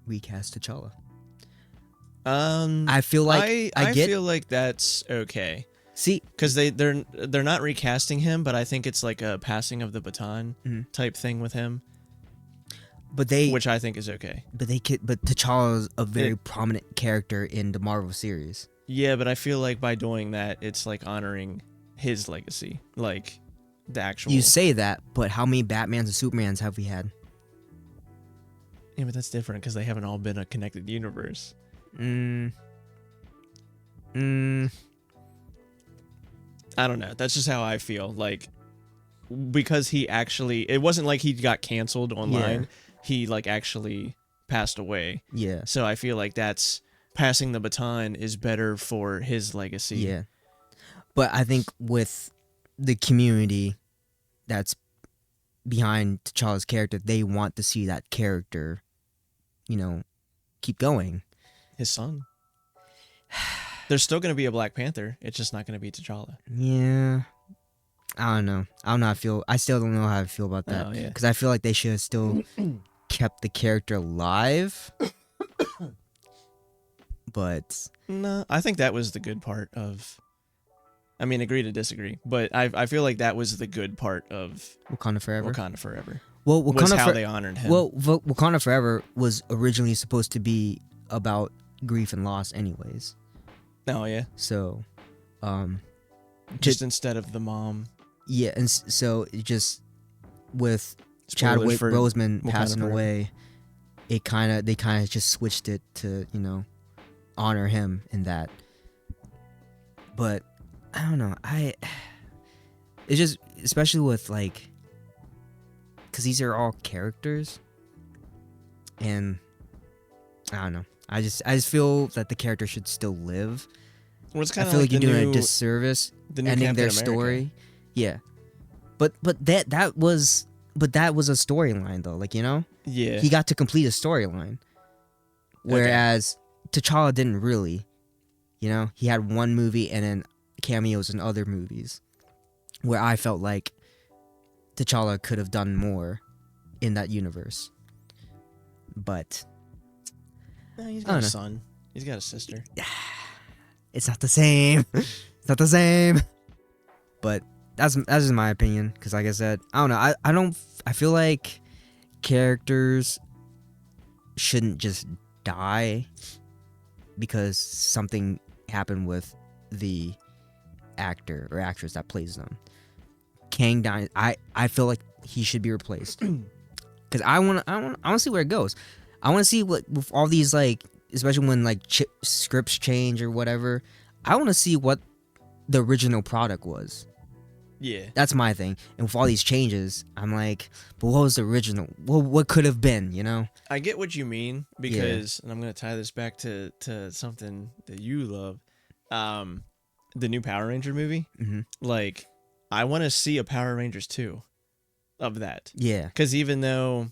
recast T'Challa? I feel like I feel like that's okay. See, Because they're not recasting him, but I think it's like a passing of the baton type thing with him, but which I think is okay. but T'Challa is a very prominent character in the Marvel series. Yeah, but I feel like by doing that, it's like honoring his legacy, like the actual. You say that, but how many Batmans and Supermans have we had? Yeah, but that's different because they haven't all been a connected universe. I don't know. That's just how I feel. Like, because it wasn't like he got canceled online. Yeah. He like actually passed away. Yeah. So I feel like that's passing the baton is better for his legacy. Yeah. But I think with the community that's behind T'Challa's character, they want to see that character, keep going. His son. There's still going to be a Black Panther. It's just not going to be T'Challa. Yeah. I don't know. I don't know how I feel. I still don't know how I feel about that. Oh, yeah. Because I feel like they should have still kept the character alive. But No, I think that was the good part of. I mean, agree to disagree, but I feel like that was the good part of Wakanda Forever. Wakanda Forever. Well, Was how they honored him. Well, Wakanda Forever was originally supposed to be about grief and loss, anyways. Oh yeah. So, Just instead of the mom. yeah, and so it just with Spoilers Chadwick for Boseman Wakanda passing Forever. away, they kind of just switched it to, you know, honor him in that. But I don't know. It's just, especially with like, because these are all characters, and I don't know. I just feel that the character should still live. Well, it's I kind of feel like like you're doing new, a disservice the new ending Captain their America. story. Yeah, but that was a storyline though. Like, you know, Yeah. he got to complete a storyline, whereas T'Challa didn't really. You know, he had one movie and then cameos in other movies, where I felt like T'Challa could have done more in that universe. But He's I got don't a know. son. He's got a sister. it's not the same. It's not the same. But that's just my opinion. Because like I said, I don't know. I feel like characters shouldn't just die because something happened with the actor or actress that plays them. Kang died. I feel like he should be replaced. Because I want to see where it goes. I want to see what with all these, like, especially when like scripts change or whatever. I want to see what the original product was. Yeah. That's my thing. And with all these changes, I'm like, but what was the original? What could have been? You know? I get what you mean because, and I'm gonna tie this back to something that you love, the new Power Ranger movie. Mm-hmm. Like, I want to see a Power Rangers 2 of that. Yeah. Because even though,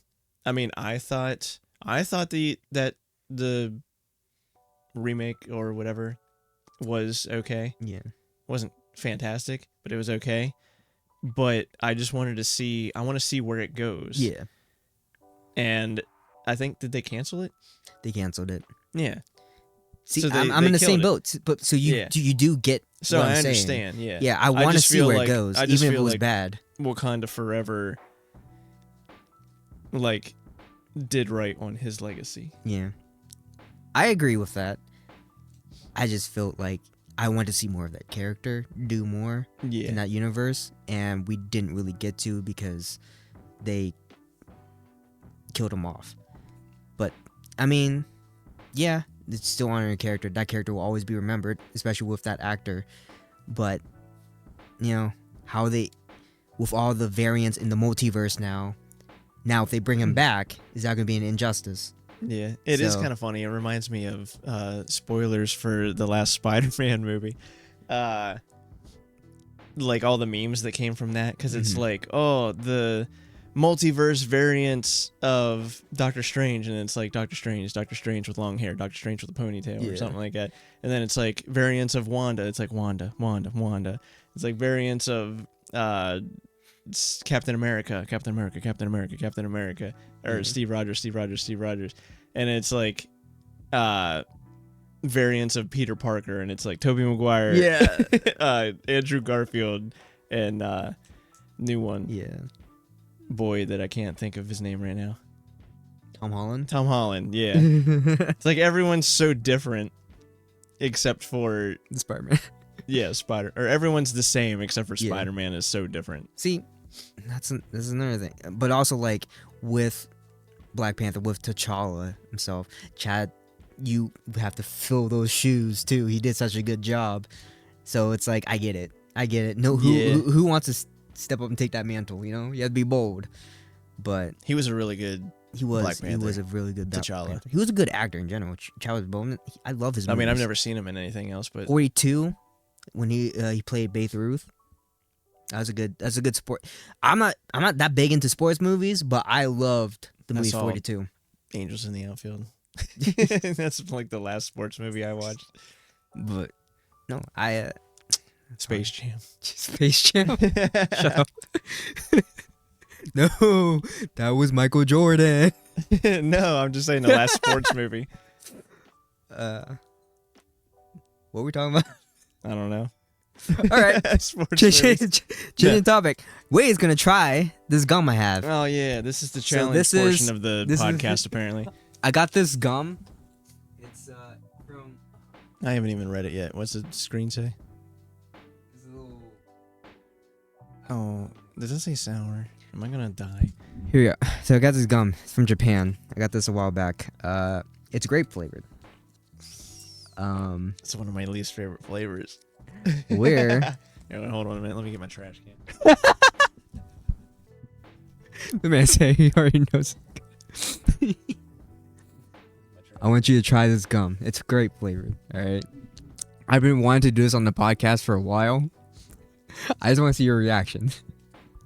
I mean, I thought that the remake or whatever was okay. Yeah. Wasn't fantastic, but it was okay. But I just wanted to see. I want to see where it goes. Yeah. And I think, did they cancel it? They canceled it. Yeah. See, So I'm in the same boat. But so you do get. So what I I'm saying. understand. Yeah. Yeah, I want to just see feel where like- it goes, I just even if it feel was like bad. Wakanda Forever, like, did right on his legacy. Yeah, I agree with that. I just felt like I want to see more of that character do more Yeah. in that universe, and we didn't really get to because they killed him off. But I mean, yeah, it's still honoring a character. That character will always be remembered, especially with that actor. But you know how they, with all the variants in the multiverse now if they bring him back, is that going to be an injustice? Yeah, it is So- kind of funny. It reminds me of spoilers for the last Spider-Man movie. Like all the memes that came from that, because it's like, oh, the multiverse variants of Doctor Strange, and it's like Doctor Strange with long hair, Doctor Strange with a ponytail, or Yeah. something like that. And then it's like variants of Wanda. It's like Wanda. It's like variants of Captain America, or Steve Rogers, and it's like variants of Peter Parker, and it's like Tobey Maguire, Andrew Garfield, and new one, boy that I can't think of his name right now. Tom Holland. Tom Holland, yeah. It's like everyone's so different, except for Spider-Man. or everyone's the same except for Yeah. Spider-Man is so different. See, this is another thing. But also, like, with Black Panther, with T'Challa himself, Chad, you have to fill those shoes too. He did such a good job. So it's like, I get it. No, who wants to step up and take that mantle? You know, you have to be bold. But He was a really good. he was Black Panther. a really good Black T'Challa. Panther. He was a good actor in general. Chadwick Boseman. I love his I movies. mean, I've never seen him in anything else, but 42 when he played Babe Ruth. That's a good sport. I'm not that big into sports movies, but I loved the movie saw 42. Angels in the Outfield. That's like the last sports movie I watched. But no, I Space Jam. Space Jam. Shut up. No, that was Michael Jordan. No, I'm just saying the last sports movie. What were we talking about? I don't know. All right. Sports Changing movies. topic. Wade's gonna try this gum I have. Oh yeah, this is the So challenge this portion is- of the this is- podcast. Apparently, I got this gum. It's from I haven't even read it yet. What's the screen say? this little. Oh, does it say sour? Am I gonna die? Here we go. So I got this gum. It's from Japan. I got this a while back. It's grape flavored. It's one of my least favorite flavors. Where? Here, hold on a minute. Let me get my trash can. The man say he already knows. I want you to try this gum. It's grape flavored. All right. I've been wanting to do this on the podcast for a while. I just want to see your reaction.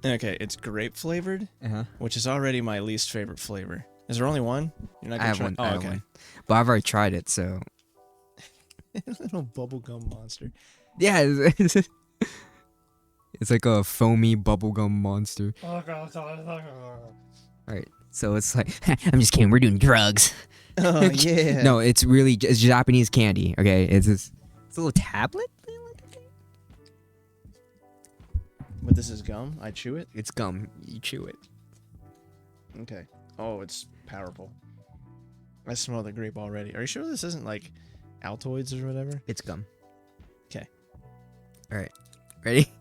Okay, it's grape flavored, Uh-huh. which is already my least favorite flavor. Is there only one? You're not gonna try? I Oh, have okay. one. But I've already tried it, so Little bubblegum monster. yeah. It's like a foamy bubblegum monster. All right. So it's like, I'm just kidding. We're doing drugs. Oh yeah. No, it's Japanese candy. Okay, it's a little tablet. But this is gum. I chew it. It's gum. You chew it. Okay. Oh, it's powerful. I smell the grape already. Are you sure this isn't like Altoids or whatever? It's gum. Okay. All right. Ready?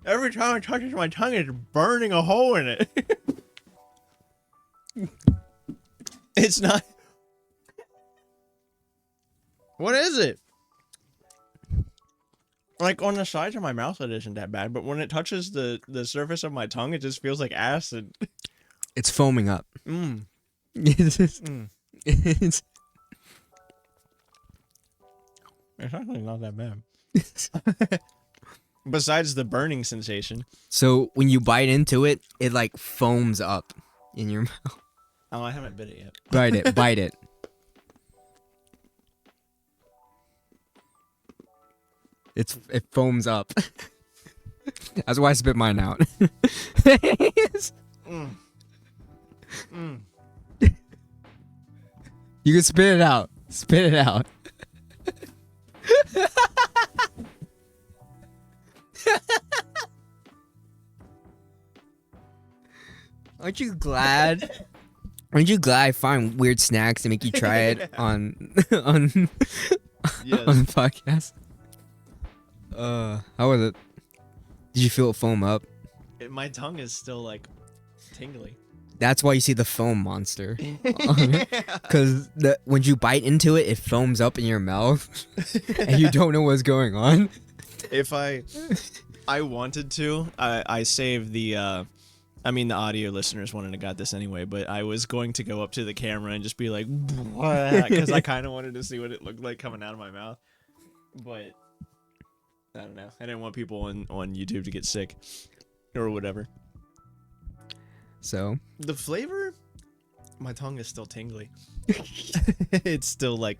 Every time it touches my tongue, it's burning a hole in it. It's not. What is it? Like on the sides of my mouth, it isn't that bad, but when it touches the surface of my tongue, it just feels like acid. It's foaming up. It's actually not that bad. Besides the burning sensation. So when you bite into it, it like foams up in your mouth. Oh, I haven't bit it yet. Bite it. Bite it. It foams up. That's why I spit mine out. You can spit it out. Spit it out. Aren't you glad? Aren't you glad I find weird snacks to make you try it on the podcast? How was it? Did you feel it foam up? My tongue is still like tingly. That's why you see the foam monster. Because when you bite into it, it foams up in your mouth, and you don't know what's going on. If I wanted to, I saved the. I mean, the audio listeners wouldn't have got this anyway, but I was going to go up to the camera and just be like, because I kind of wanted to see what it looked like coming out of my mouth. But I don't know. I didn't want people on YouTube to get sick or whatever. So the flavor, my tongue is still tingly. It's still like,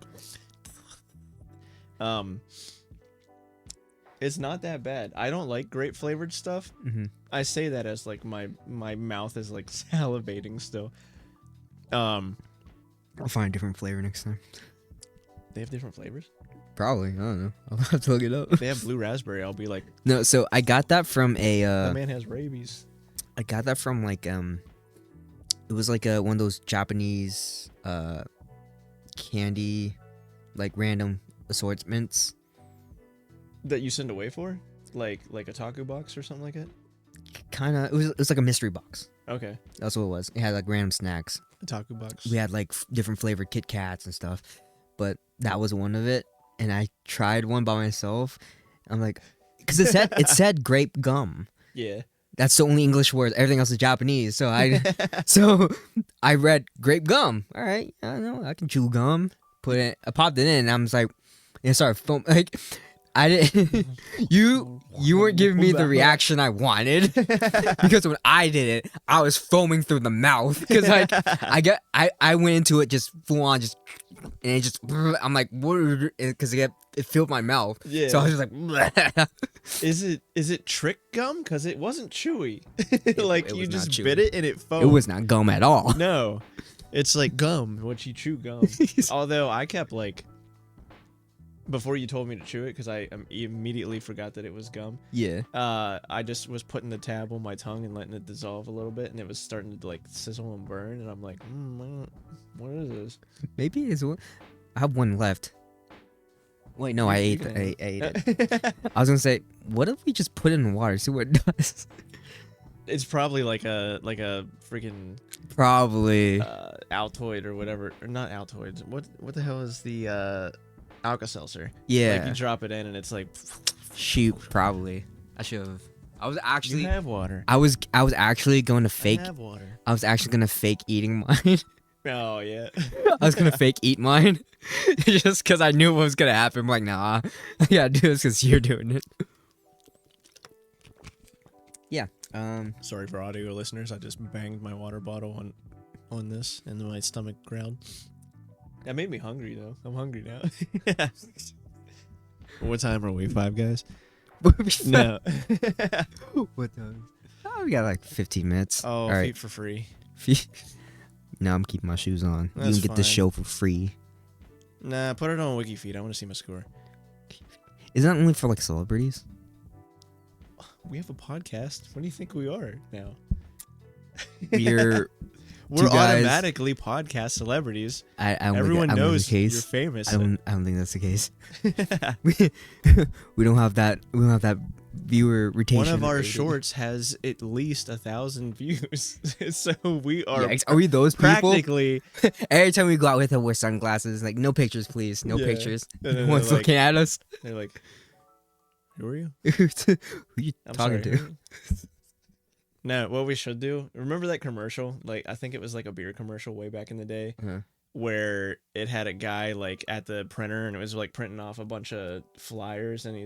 it's not that bad. I don't like grape flavored stuff. Mm-hmm. I say that as like my mouth is like salivating still. I'll find a different flavor next time. They have different flavors? Probably. I don't know. I'll have to look it up. If they have blue raspberry, I'll be like, No, so I got that from a that man has rabies. I got that from like it was like one of those Japanese candy, like random assortments. That you send away for? Like a taco box or something like that? Kinda. It was like a mystery box. Okay. That's what it was. It had like random snacks. A taco box. We had like different flavored Kit Kats and stuff, but that was one of it. And I tried one by myself. I'm like, because it said grape gum. Yeah. That's the only English word. Everything else is Japanese. So I read grape gum. All right, I don't know. I can chew gum. I popped it in. And I was like, it started foam. Like, I didn't. You weren't giving me the reaction I wanted because when I did it, I was foaming through the mouth because like I went into it just full on and it just I'm like what because it filled my mouth. Yeah. So I was just like. Is it trick gum? Because it wasn't chewy. Like you just chewy. bit it and it foamed. It was not gum at all. No, it's like gum. What you chew gum. Although I kept like before you told me to chew it, because I immediately forgot that it was gum. Yeah. I just was putting the tab on my tongue and letting it dissolve a little bit, and it was starting to like sizzle and burn, and I'm like, what is this? Maybe it's one. I have one left. Wait, no, I ate it. I was gonna say, what if we just put it in water, see what it does? It's probably like a freaking Probably. Altoid or whatever, or not Altoids. What the hell is the Alka-Seltzer? Yeah. Like you drop it in and it's like. Shoot, probably. I should have. I was actually. You have water. I was actually going to fake. I have water. I was actually gonna fake eating mine. Oh yeah. I was gonna fake eat mine, just because I knew what was gonna happen. I'm like, nah, I gotta do this because you're doing it. Yeah. Sorry for audio listeners. I just banged my water bottle on this, and my stomach growled. That made me hungry though. I'm hungry now. What time are we? 5 guys? No. What time? Oh, we got like 15 minutes. Oh, all feet right. for free. No, I'm keeping my shoes on. That's you can get this fine. show for free. Nah, put it on WikiFeed. I want to see my score. Isn't that only for like celebrities? We have a podcast. What do you think we are now? We're We're guys- automatically podcast celebrities. I don't Everyone think, knows you're you're famous. I don't think that's the case. we don't have that. We don't have that viewer retention. One of our rating. shorts has at least 1,000 views, so we are Yeah, are we those people? practically. Every time we go out with them, wear sunglasses. Like, no pictures, please. No Yeah. pictures. And then No one's they're like- looking at us. They're like, "Who are you?" Who you I'm talking sorry, to? who are you? No, what we should do. Remember that commercial? Like, I think it was like a beer commercial way back in the day, Uh-huh. where it had a guy like at the printer and it was like printing off a bunch of flyers, and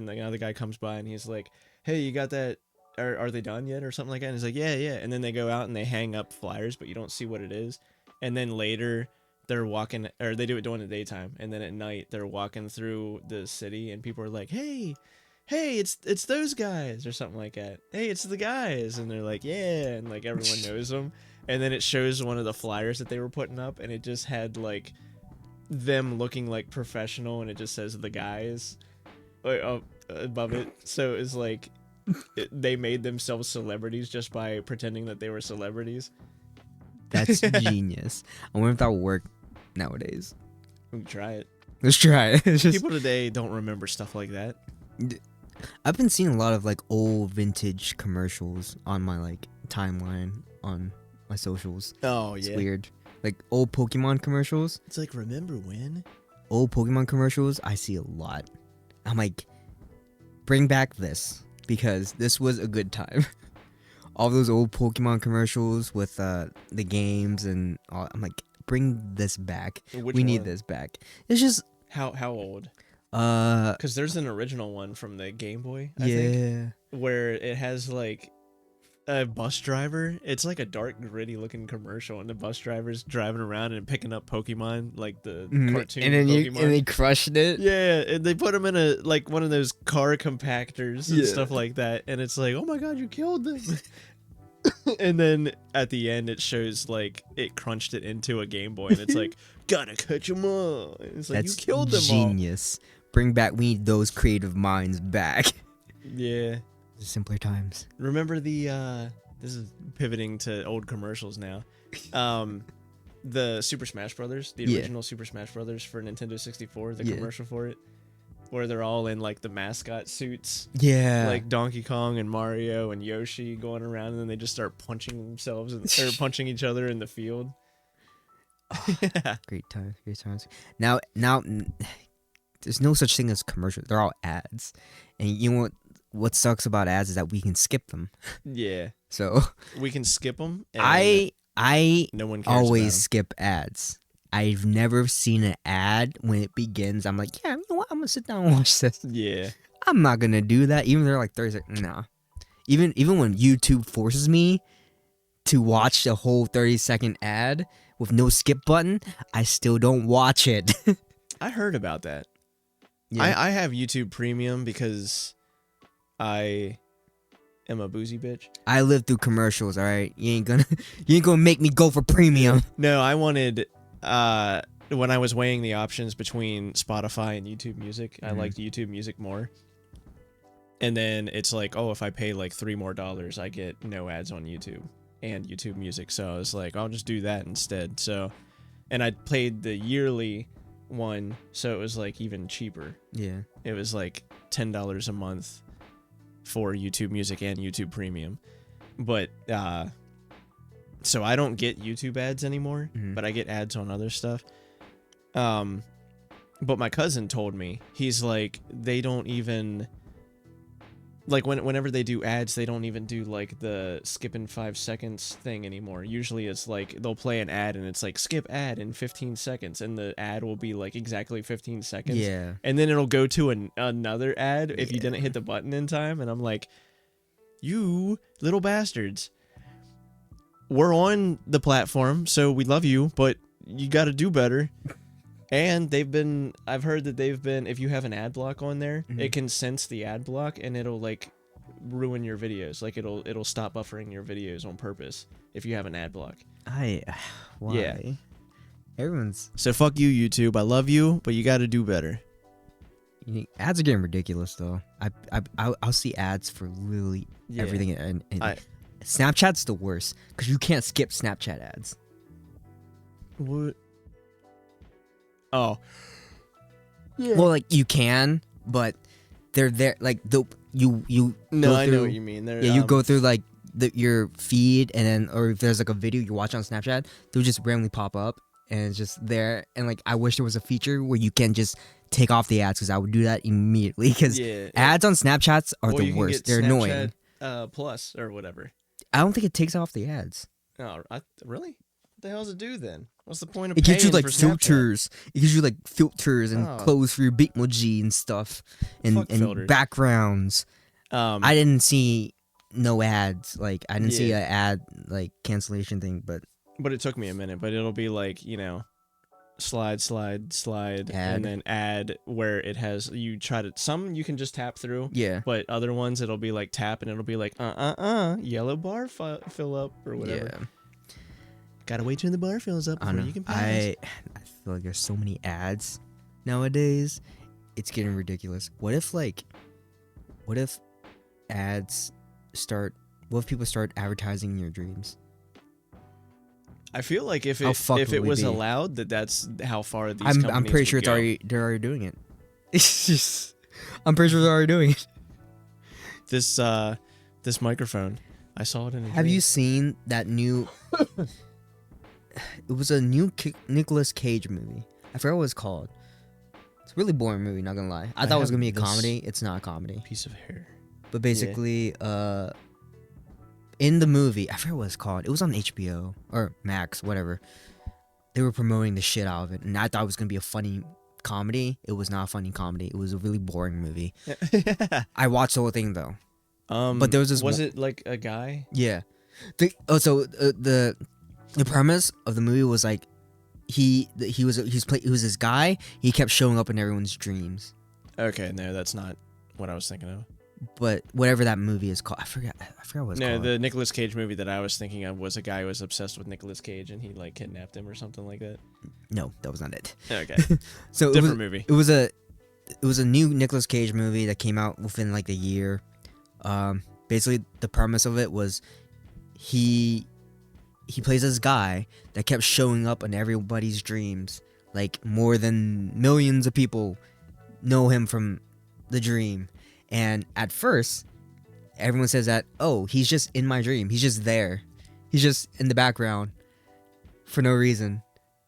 the other guy comes by and he's like, "Hey, you got that? Are they done yet?" or something like that. And he's like, "Yeah, yeah." And then they go out and they hang up flyers, but you don't see what it is. And then later they're walking, or they do it during the daytime, and then at night they're walking through the city and people are like, "Hey, it's those guys," or something like that. "Hey, it's the guys," and they're like, "Yeah," and like everyone knows them. And then it shows one of the flyers that they were putting up, and it just had like them looking like professional, and it just says "the guys" above it. So it's like they made themselves celebrities just by pretending that they were celebrities. That's genius. I wonder if that will work nowadays. We can try it. Let's try it. It's just, People today don't remember stuff like that. I've been seeing a lot of like old vintage commercials on my like timeline on my socials. Oh It's yeah, weird. Like old Pokemon commercials. It's like, remember when? Old Pokemon commercials, I see a lot. I'm like, bring back this because this was a good time. All those old Pokemon commercials with the games and all. I'm like, bring this back. Which we need one? this back. It's just How old? uh Because there's an original one from the Game Boy, I yeah. think, where it has like a bus driver. It's like a dark, gritty looking commercial, and the bus driver's driving around and picking up Pokemon, like the cartoon and then Pokemon. and they crushed it. Yeah, and they put him in a like one of those car compactors and Yeah. stuff like that, and it's like, oh my god, you killed them. And then at the end, it shows like it crunched it into a Game Boy, and it's like, gotta catch them all. And it's like, That's you killed them genius. Bring back. We need those creative minds back. all. Yeah. Simpler times. Remember the this is pivoting to old commercials now. The Super Smash Brothers, the Yeah. original Super Smash Brothers for Nintendo 64, the Yeah. commercial for it, where they're all in like the mascot suits, Yeah. like Donkey Kong and Mario and Yoshi going around, and then they just start punching themselves or punching each other in the field. Great times. Great times. Now, there's no such thing as commercials. They're all ads, and you know what sucks about ads is that we can skip them. Yeah, So we can skip them. I no one cares always about skip ads. I've never seen an ad when it begins. I'm like, yeah, you know what? I'm gonna sit down and watch this. 'em. Yeah, I'm not gonna do that. Even they're like 30 seconds. Nah. Even when YouTube forces me to watch the whole 30-second ad with no skip button, I still don't watch it. I heard about that. Yeah. I have YouTube Premium because I am a boozy bitch. I live through commercials. All right, you ain't gonna make me go for premium. No, I wanted when I was weighing the options between Spotify and YouTube Music, I Mhm. liked YouTube Music more. And then it's like, oh, if I pay like $3 more, I get no ads on YouTube and YouTube Music. So I was like, I'll just do that instead. So, and I paid the yearly one, so it was like even cheaper. Yeah. It was like $10 a month for YouTube Music and YouTube Premium. But so I don't get YouTube ads anymore, but I get ads on other stuff. But my cousin told me, he's like, they don't even, like whenever they do ads, they don't even do like the skip in 5 seconds thing anymore. Usually it's like they'll play an ad and it's like skip ad in 15 seconds and the ad will be like exactly 15 seconds. Yeah. And then it'll go to another ad if you didn't hit the button in time. And I'm like, you little bastards. We're on the platform, so we love you, but you got to do better. And I've heard that they've been, if you have an ad block on there, it can sense the ad block and it'll like ruin your videos. Like it'll stop buffering your videos on purpose if you have an ad block. Why? Yeah. Everyone's So fuck you, YouTube. I love you, but you got to do better. ads are getting ridiculous though. I'll see ads for literally everything, and Snapchat's the worst because you can't skip Snapchat ads. What? Oh. Yeah. Well, like you can, but they're there. Like you. No, I know what you mean. They're, you go through like your feed, and then or if there's like a video you watch on Snapchat, they'll just randomly pop up, and it's just there. And like I wish there was a feature where you can just take off the ads, because I would do that immediately. Because ads on Snapchats are the worst. They're annoying. Plus or whatever. I don't think it takes off the ads. Oh, really? What the hell does it do then? What's the point of it paying gives you like for filters. Snapchat? It gives you like filters and clothes for your Bitmoji and stuff, and backgrounds. I didn't see no ads. Like I didn't see an ad like cancellation thing, but it took me a minute. But it'll be like, slide, ad. and then add where it has, you try to, some you can just tap through. Yeah. But other ones it'll be like tap and it'll be like yellow bar fill up or whatever. Yeah. Gotta wait till the bar fills up before you can pass. I feel like there's so many ads nowadays. It's getting ridiculous. What if ads start? What if people start advertising in your dreams? I feel like if it was allowed, that's how far these companies I'm pretty sure they're already doing it. It's just, I'm pretty sure they're already doing it. This microphone, I saw it in a Have you seen that new it was a new Nicolas Cage movie. I forgot what it's called. It's a really boring movie, not gonna lie. I thought it was gonna be a comedy. It's not a comedy. Piece of hair. But basically, in the movie, I forget what it's called. It was on HBO or Max, whatever. They were promoting the shit out of it, and I thought it was gonna be a funny comedy. It was not a funny comedy. It was a really boring movie. I watched the whole thing though. But there was this. Was it like a guy? Yeah. The premise of the movie was like he was this guy. He kept showing up in everyone's dreams. Okay, no, that's not what I was thinking of. But whatever that movie is called, I forgot what it's called. No, the Nicolas Cage movie that I was thinking of was a guy who was obsessed with Nicolas Cage and he like kidnapped him or something like that. No, that was not it. Okay. So different movie. It was a new Nicolas Cage movie that came out within like a year. Basically the premise of it was he plays this guy that kept showing up in everybody's dreams. Like more than millions of people know him from the dream. And at first, everyone says that, oh, he's just in my dream. He's just there. He's just in the background for no reason.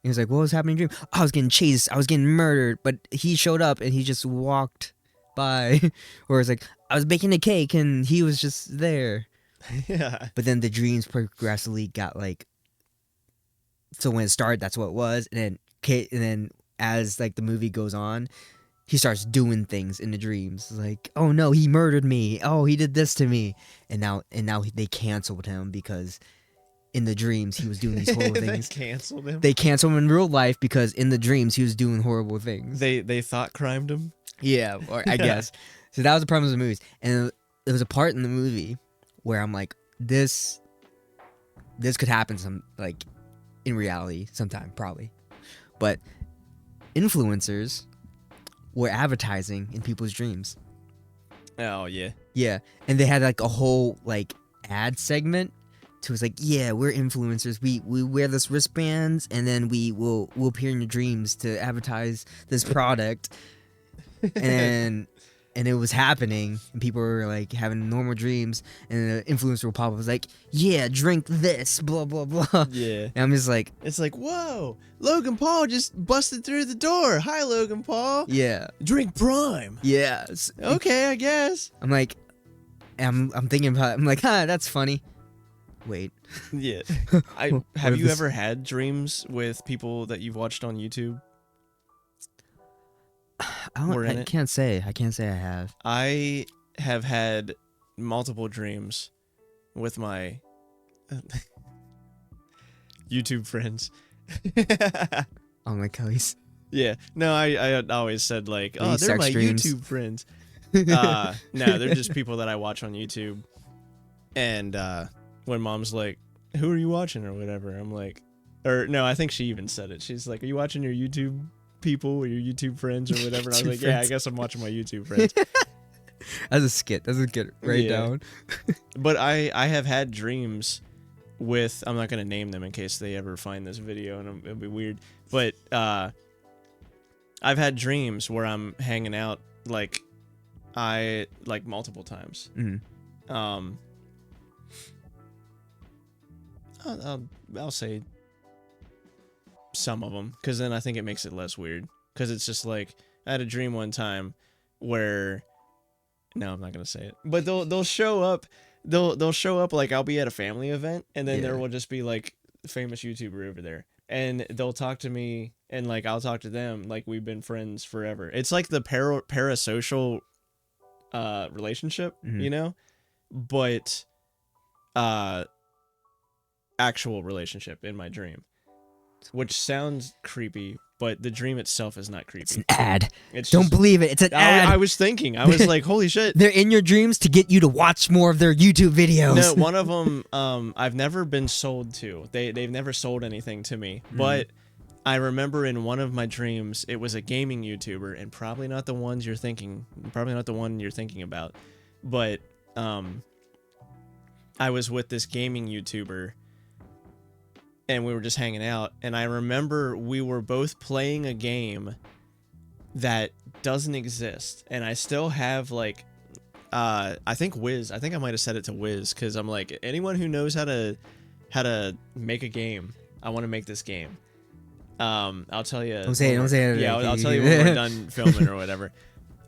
He was like, what was happening in the dream? I was getting chased. I was getting murdered. But he showed up and he just walked by. Or it's like, I was baking a cake and he was just there. Yeah. But then the dreams progressively got like, so when it started, that's what it was. And then as like the movie goes on, he starts doing things in the dreams. Like, oh no, he murdered me. Oh, he did this to me. And now they canceled him because in the dreams he was doing these horrible things. They canceled him? They canceled him in real life because in the dreams he was doing horrible things. They thought crimed him? Yeah, or I guess. So that was the premise of the movies. And there was a part in the movie where I'm like, this could happen some like in reality sometime, probably. But influencers were advertising in people's dreams. Oh yeah. Yeah, and they had like a whole like ad segment. So it's like, yeah, we're influencers. We wear this wristbands, and then we'll appear in your dreams to advertise this product. and it was happening, and people were like having normal dreams, and the influencer will pop up, was like, yeah, drink this, blah blah blah. Yeah. And I'm just like, It's like, whoa, Logan Paul just busted through the door. Hi, Logan Paul. yeah, Drink Prime. yeah. Okay, I guess. I'm like, I'm thinking about it. I'm like, that's funny. Wait. Yeah. What Have if you this- ever had dreams with people that you've watched on YouTube? We're in I it. can't say I have. I have had multiple dreams with my YouTube friends. Oh my Kelly's. Yeah. No, I always said like, oh, These they're sex my dreams. YouTube friends. No, they're just people that I watch on YouTube. And when mom's like, who are you watching or whatever, I'm like, or no, I think she even said it. She's like, are you watching your YouTube people or your YouTube friends or whatever? And I was like, yeah, I guess I'm watching my YouTube friends. That's a skit. That's a skit right Yeah. down. But I have had dreams with, I'm not going to name them in case they ever find this video and it'll be weird. But I've had dreams where I'm hanging out like multiple times. Mhm. I'll say some of them, because then I think it makes it less weird. Because it's just like, I had a dream one time where, no, I'm not gonna say it, but they'll show up. They'll show up, like I'll be at a family event, and then there will just be like a famous YouTuber over there, and they'll talk to me, and like I'll talk to them, like we've been friends forever. It's like the parasocial relationship, Mhm. you know, but actual relationship in my dream, which sounds creepy, but the dream itself is not creepy. It's an ad. It's Don't just- believe it. It's an ad. I was thinking, I was like, holy shit. They're in your dreams to get you to watch more of their YouTube videos. No, one of them, I've never been sold to. They've never sold anything to me. But I remember in one of my dreams, it was a gaming YouTuber, and probably not the one you're thinking about. But I was with this gaming YouTuber, and we were just hanging out, and I remember we were both playing a game that doesn't exist, and I still have like I think I might have said it to Wiz, because I'm like, anyone who knows how to make a game, I want to make this game. I'll tell you. Don't say it. Yeah, I'll tell you when we're done filming or whatever.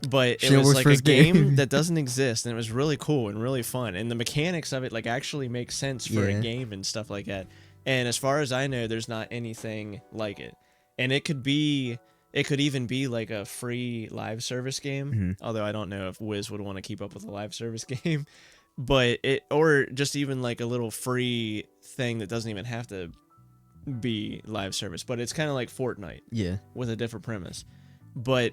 But it was ShinoBroz like a first game game. that doesn't exist, and it was really cool and really fun, and the mechanics of it like actually make sense for a Yeah. game and stuff like that. And as far as I know, there's not anything like it. And it could even be like a free live service game. Mhm. Although I don't know if Wiz would want to keep up with a live service game. But or just even like a little free thing that doesn't even have to be live service. But it's kind of like Fortnite Yeah. with a different premise. But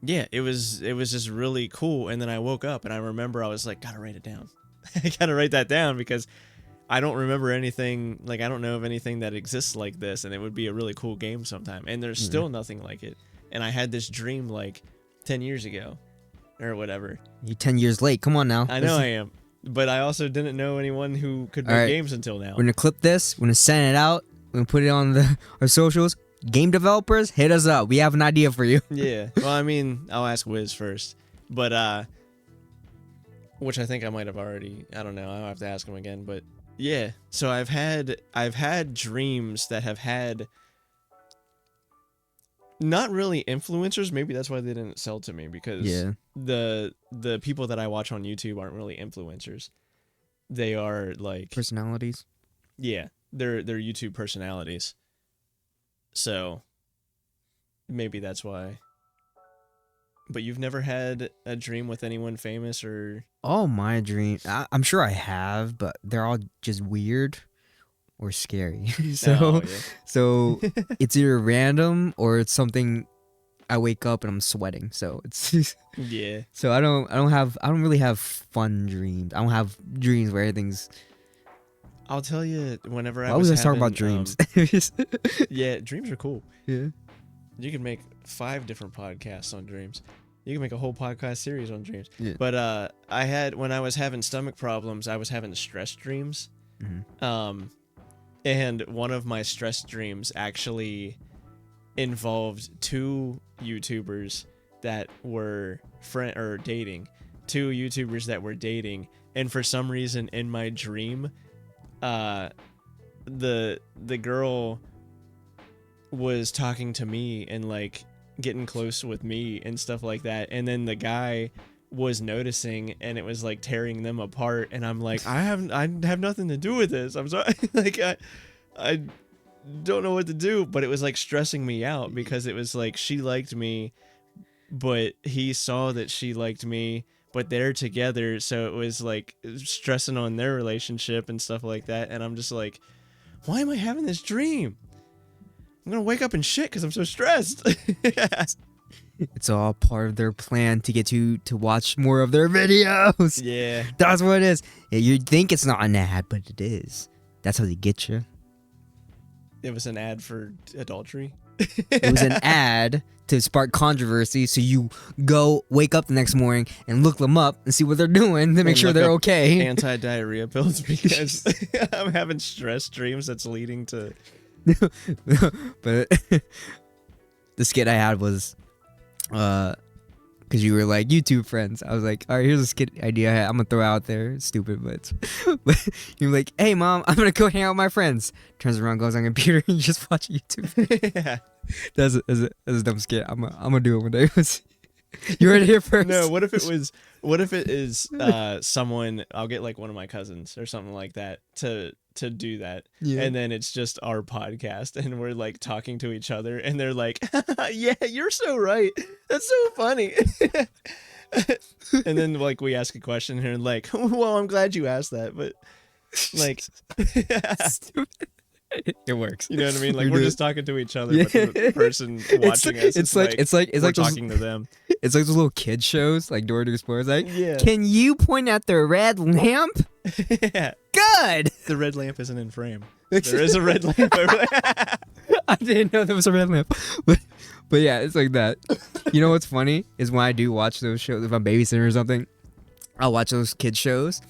yeah, it was just really cool. And then I woke up and I remember I was like, gotta write it down. I gotta write that down, because I don't remember anything, like I don't know of anything that exists like this, and it would be a really cool game sometime. And there's still nothing like it. And I had this dream like 10 years ago or whatever. You're 10 years late. Come on now. I know I am. But I also didn't know anyone who could make All right. games until now. We're gonna clip this. We're gonna send it out. We're gonna put it on our socials. Game developers, hit us up. We have an idea for you. Yeah. Well, I mean, I'll ask Wiz first. But which I think I might have already, I don't know. I'll have to ask him again, but yeah. So I've had dreams that have had not really influencers. Maybe that's why they didn't sell to me, because Yeah. the people that I watch on YouTube aren't really influencers. They are like, Personalities. yeah, they're YouTube personalities. So maybe that's why. But you've never had a dream with anyone famous or... All my dreams. I'm sure I have, but they're all just weird or scary. so Oh, yeah. so it's either random or it's something I wake up and I'm sweating. So it's Yeah. so I don't really have fun dreams. I don't have dreams where everything's I'll tell you whenever Why was I talking about dreams? Yeah, dreams are cool. Yeah. You can make 5 different podcasts on dreams. You can make a whole podcast series on dreams. Yeah. But when I was having stomach problems, I was having stress dreams. Mm-hmm. And one of my stress dreams actually involved 2 YouTubers that were dating. 2 YouTubers that were dating, and for some reason in my dream, the girl was talking to me and like getting close with me and stuff like that, and then the guy was noticing and it was like tearing them apart, and I'm like, I have nothing to do with this. I'm sorry. Like I don't know what to do, but it was like stressing me out because it was like she liked me, but he saw that she liked me, but they're together, so it was like stressing on their relationship and stuff like that. And I'm just like, why am I having this dream? I'm gonna wake up and shit because I'm so stressed. It's all part of their plan to get you to watch more of their videos. Yeah, that's what it is. Yeah, you think it's not an ad, but it is. That's how they get you. it was an ad for adultery. It was an ad to spark controversy, so you go wake up the next morning and look them up and see what they're doing to make sure they're okay. Anti-diarrhea pills because I'm having stress dreams that's leading to. But the skit I had was, because you were like YouTube friends. I was like, all right, here's a skit idea I'm gonna throw out there. It's stupid, but you're like, hey mom, I'm gonna go hang out with my friends. Turns around, goes on the computer, and you just watch YouTube. Yeah, that's a dumb skit. I'm gonna do it one day. You heard it here first. No, what if it is someone? I'll get like one of my cousins or something like that to do that, yeah. And then it's just our podcast, and we're like talking to each other, and they're like, "Yeah, you're so right. That's so funny." And then like we ask a question here, and like, "Well, I'm glad you asked that," but like, it works. You know what I mean? Like we're just talking to each other, but the person watching us, it's like we're talking to them. It's like those little kid shows, like Dora the Explorer. It's like, yeah. Can you point at the red lamp? Yeah. Good. The red lamp isn't in frame. There is a red lamp over there. I didn't know there was a red lamp, but yeah, it's like that. You know what's funny is when I do watch those shows, if I'm babysitting or something, I'll watch those kid shows.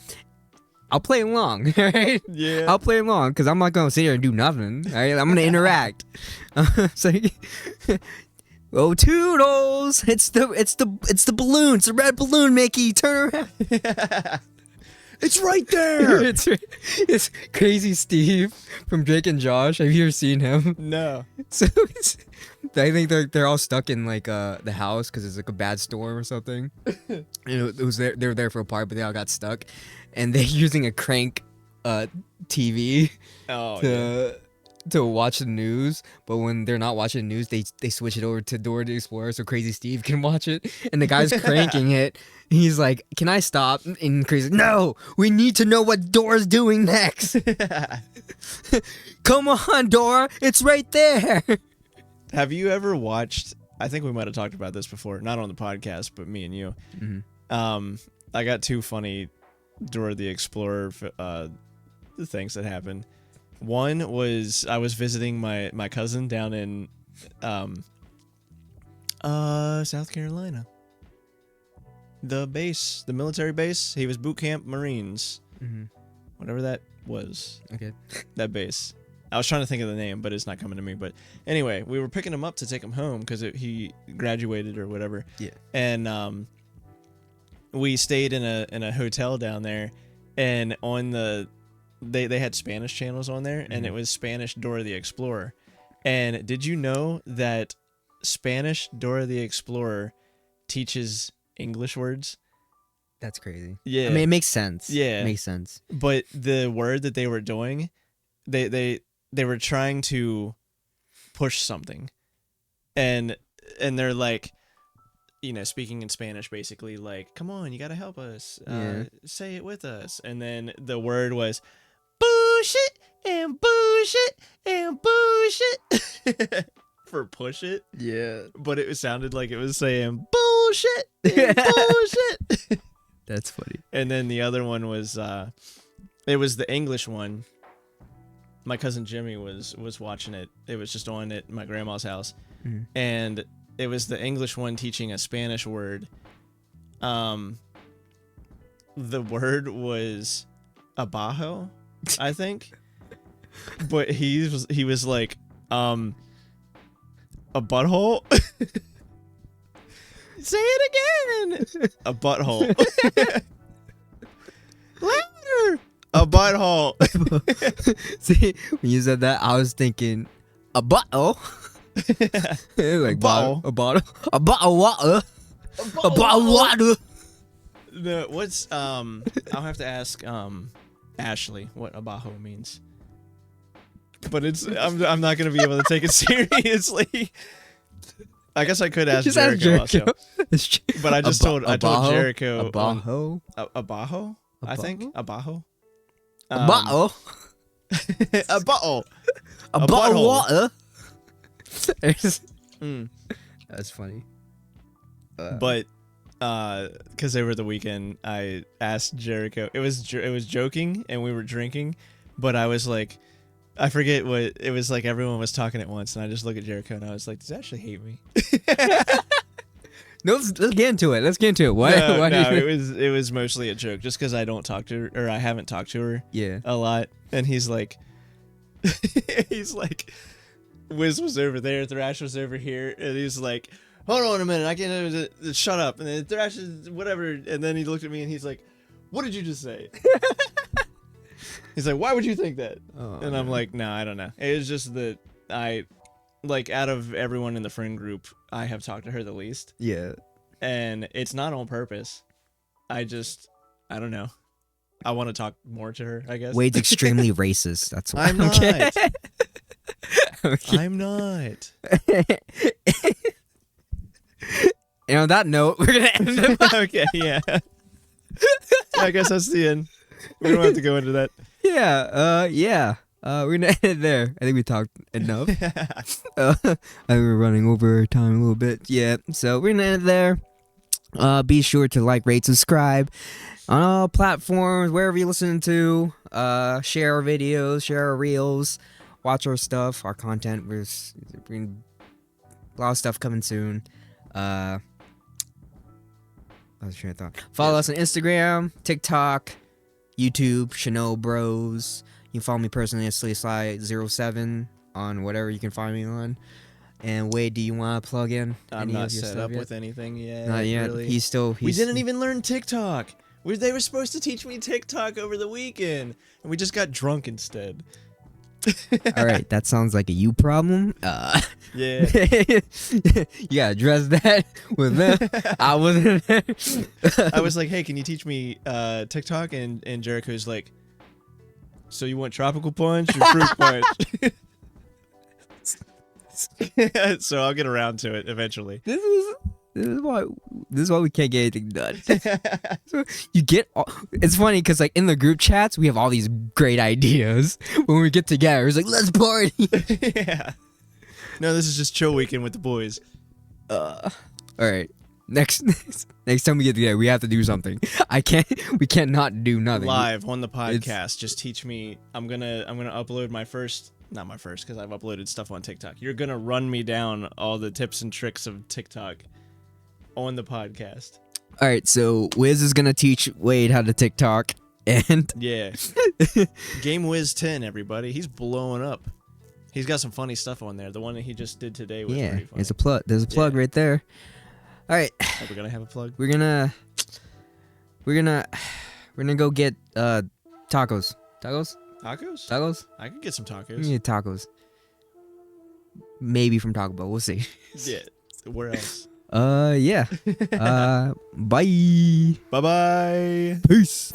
I'll play along, right? Yeah. I'll play along because I'm not gonna sit here and do nothing. Right? I'm gonna interact. It's like, oh Toodles! It's the balloon. It's the red balloon, Mickey. Turn around. It's right there. It's Crazy Steve from Drake and Josh. Have you ever seen him? No. So I think they're all stuck in like the house because it's like a bad storm or something. It was they were there for a party, but they all got stuck, and they're using a crank TV to watch the news. But when they're not watching the news, they switch it over to Dora the Explorer so Crazy Steve can watch it. And the guy's cranking it. He's like, "Can I stop?" And Crazy, "No, we need to know what Dora's doing next." Come on, Dora, it's right there. Have you ever watched? I think we might have talked about this before, not on the podcast, but me and you. Mm-hmm. I got 2 funny Dora the Explorer things that happened. One was I was visiting my cousin down in South Carolina. The base, the military base. He was boot camp Marines. Mm-hmm. Whatever that was. Okay. That base. I was trying to think of the name, but it's not coming to me. But anyway, we were picking him up to take him home because he graduated or whatever. Yeah. And we stayed in a hotel down there, and on they had Spanish channels on there, and it was Spanish Dora the Explorer. And did you know that Spanish Dora the Explorer teaches English words? That's crazy. Yeah. I mean, it makes sense. Yeah. It makes sense. But the word that they were doing, they were trying to push something. And they're like, you know, speaking in Spanish, basically like, "Come on, you got to help us. Say it with us." And then the word was bullshit and bullshit and bullshit. For push it. Yeah. But it sounded like it was saying bullshit and bullshit. That's funny. And then the other one was it was the English one, my cousin Jimmy was watching it. It was just on at my grandma's house, Mhm. and it was the English one teaching a Spanish word. The word was abajo, I think, but he was like a butthole. Say it again. A butthole. Louder. A butthole. See, when you said that, I was thinking a bottle. Like bottle. A bottle of water. A bottle of water. No, what's I'll have to ask Ashley what abajo means. But I'm not gonna be able to take it seriously. I guess I could ask Just Jericho, ask Jericho. also. But I just told Jericho Abajo. abajo, I think abajo. A bottle. A bottle. A bottle of water. Mm. That's funny. But because over the weekend I asked Jericho. It was joking and we were drinking, but I was like, I forget what it was like. Everyone was talking at once, and I just look at Jericho and I was like, "Does he actually hate me?" No, let's get into it. Let's get into it. Why? No, do you... it was mostly a joke, just because I don't talk to her, or I haven't talked to her a lot. And he's like, Wiz was over there, Thrash was over here, and he's like, hold on a minute, I can't shut up. And then Thrash is whatever, and then he looked at me and he's like, what did you just say? He's like, why would you think that? And I'm like, no, I don't know. It was just that I, like, out of everyone in the friend group, I have talked to her the least. Yeah. And it's not on purpose. I don't know. I want to talk more to her, I guess. Wade's extremely racist. That's why. I'm not. Okay. I'm not. And on that note, we're gonna end it. Okay, yeah. I guess that's the end. We don't have to go into that. Yeah. We're gonna end it there. I think we talked enough. I think we're running over time a little bit. Yeah. So we're gonna end it there. Be sure to like, rate, subscribe on all platforms, wherever you're listening to. Share our videos, share our reels, watch our stuff, our content. We're a lot of stuff coming soon. I was trying to thought. Follow us on Instagram, TikTok, YouTube, ShinoBroz. You can follow me personally at SBz13 on whatever you can find me on. And Wade, do you want to plug in? I'm not set up with anything yet. Not yet. Really. We didn't even learn TikTok. They were supposed to teach me TikTok over the weekend, and we just got drunk instead. All right, that sounds like a you problem. Yeah. You gotta address that with them. I wasn't there. I was like, hey, can you teach me TikTok? And Jericho's like, so you want tropical punch or fruit punch? So I'll get around to it eventually. This is why we can't get anything done. So you get it's funny because like in the group chats we have all these great ideas. When we get together, it's like, let's party. Yeah. No, this is just chill weekend with the boys. All right. Next time we get together, we have to do something. We can't not do nothing. Live on the podcast. Just teach me. I'm gonna upload not my first, because I've uploaded stuff on TikTok. You're gonna run me down all the tips and tricks of TikTok on the podcast. All right, so Wiz is gonna teach Wade how to TikTok, and yeah, Game Wiz 10, everybody. He's blowing up. He's got some funny stuff on there. The one that he just did today was pretty funny. There's a plug. There's a plug right there. All right, are we gonna have a plug? We're gonna go get tacos. Tacos? Tacos? I could get some tacos. We need tacos. Maybe from Taco Bell. We'll see. Yeah. Where else? Yeah. Bye. Bye-bye. Peace.